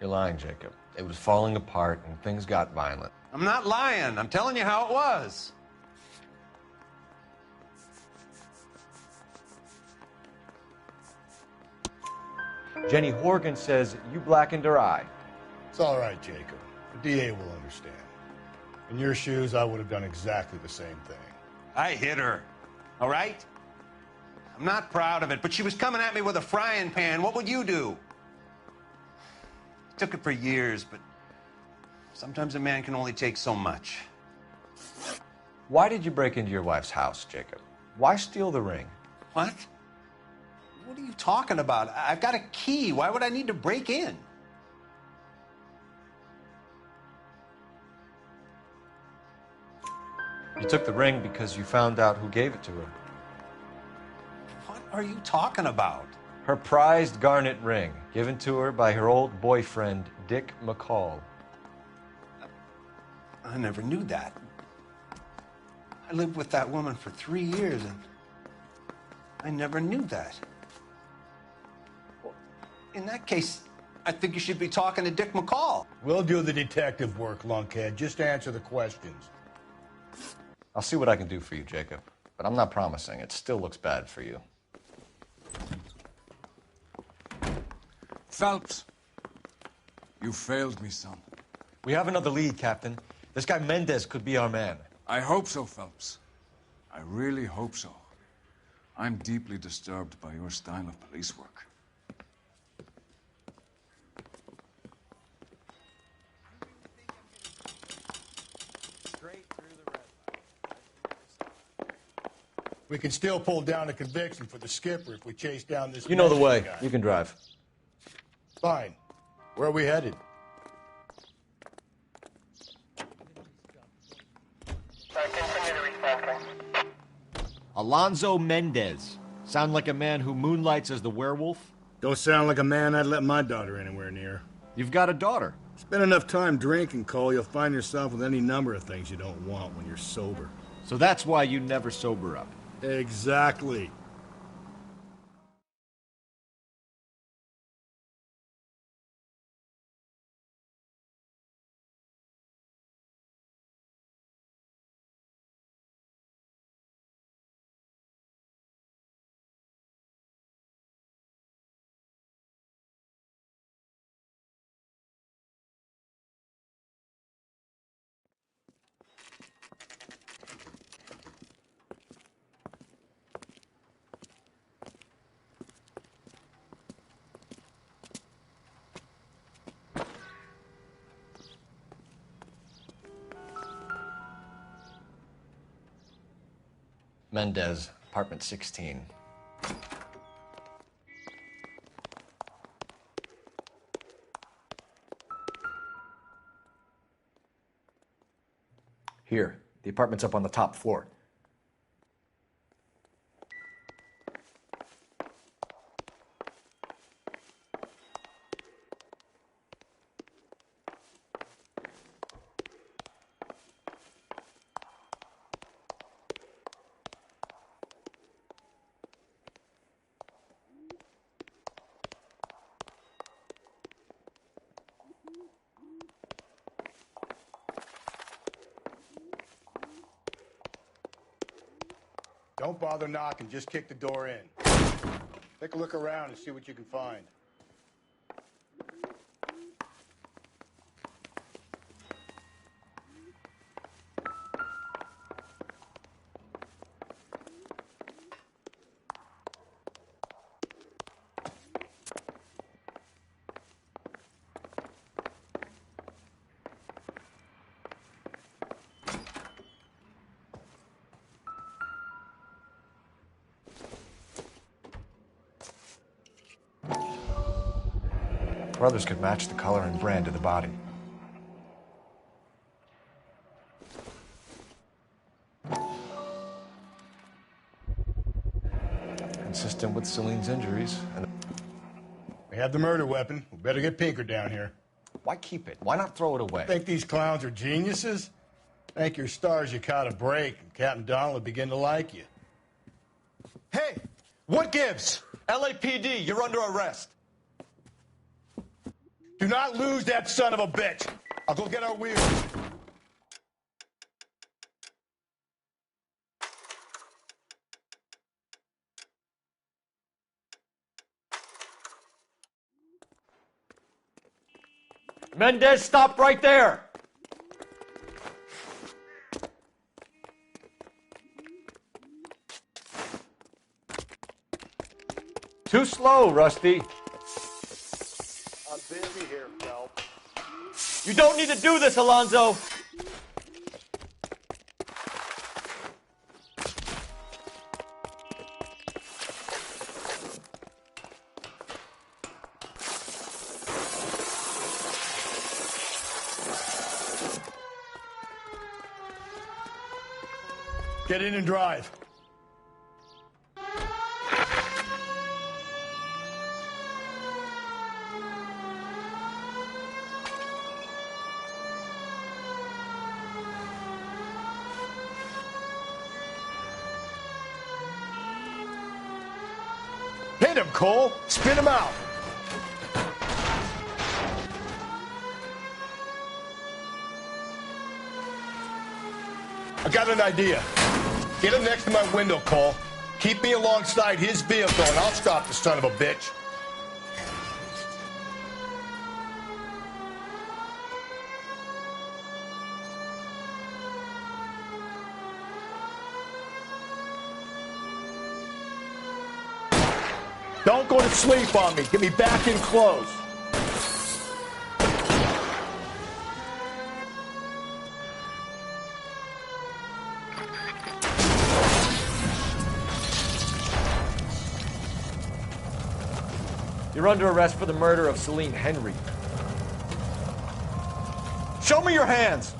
N: You're lying, Jacob. It was falling apart and things got violent.
G: I'm not lying. I'm telling you how it was.
N: Jenny Horgan says you blackened her eye.
P: It's all right, Jacob. The DA will understand. In your shoes, I would have done exactly the same thing.
G: I hit her, all right? I'm not proud of it, but she was coming at me with a frying pan. What would you do? Took it for years, but sometimes a man can only take so much.
N: Why did you break into your wife's house, Jacob? Why steal the ring?
G: What? What are you talking about? I've got a key. Why would I need to break in?
N: You took the ring because you found out who gave it to her.
G: What are you talking about?
N: Her prized garnet ring, given to her by her old boyfriend, Dick McCall.
G: I never knew that. I lived with that woman for 3 years, and I never knew that. Well, in that case, I think you should be talking to Dick McCall.
P: We'll do the detective work, lunkhead. Just answer the questions.
N: I'll see what I can do for you, Jacob. But I'm not promising. It still looks bad for you.
K: Phelps, you failed me, son.
N: We have another lead, Captain. This guy Mendez could be our man.
K: I hope so, Phelps. I really hope so. I'm deeply disturbed by your style of police work.
P: We can still pull down a conviction for the skipper if we chase down this...
N: You know the way.
P: guy.
N: You can drive.
P: Fine. Where are we headed?
S: Alonzo Mendez. Sound like a man who moonlights as the werewolf?
P: Don't sound like a man I'd let my daughter anywhere near.
S: You've got a daughter.
P: Spend enough time drinking, Cole, you'll find yourself with any number of things you don't want when you're sober.
S: So that's why you never sober up.
P: Exactly.
A: Mendez, apartment 16. Here, the apartment's up on the top floor.
P: Don't bother knocking, just kick the door in. Take a look around and see what you can find.
A: Brothers could match the color and brand of the body. Consistent with Celine's injuries. And
P: we have the murder weapon. We better get Pinker down here.
A: Why keep it? Why not throw it away?
P: Think these clowns are geniuses? Thank your stars you caught a break, and Captain Donald will begin to like you.
N: Hey, what gives? LAPD, you're under arrest.
P: Do not lose that son of a bitch. I'll go get our wheels.
N: Mendez, stop right there.
A: Too slow, Rusty.
W: I'm busy here, Phelps.
N: You don't need to do this, Alonzo.
P: Get in and drive. Hit him, Cole. Spin him out. I got an idea. Get him next to my window, Cole. Keep me alongside his vehicle, and I'll stop the son of a bitch. Don't go to sleep on me. Get me back in close.
A: You're under arrest for the murder of Celine Henry.
N: Show me your hands.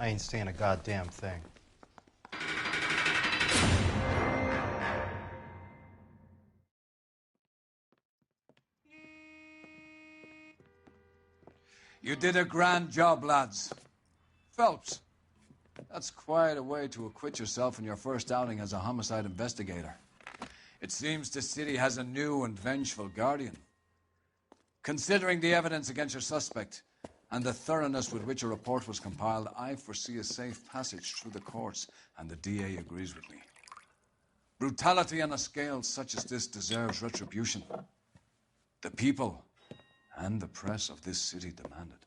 M: I ain't saying a goddamn thing.
K: You did a grand job, lads. Phelps, that's quite a way to acquit yourself in your first outing as a homicide investigator. It seems the city has a new and vengeful guardian. Considering the evidence against your suspect and the thoroughness with which a report was compiled, I foresee a safe passage through the courts, and the DA agrees with me. Brutality on a scale such as this deserves retribution. The people and the press of this city demand it.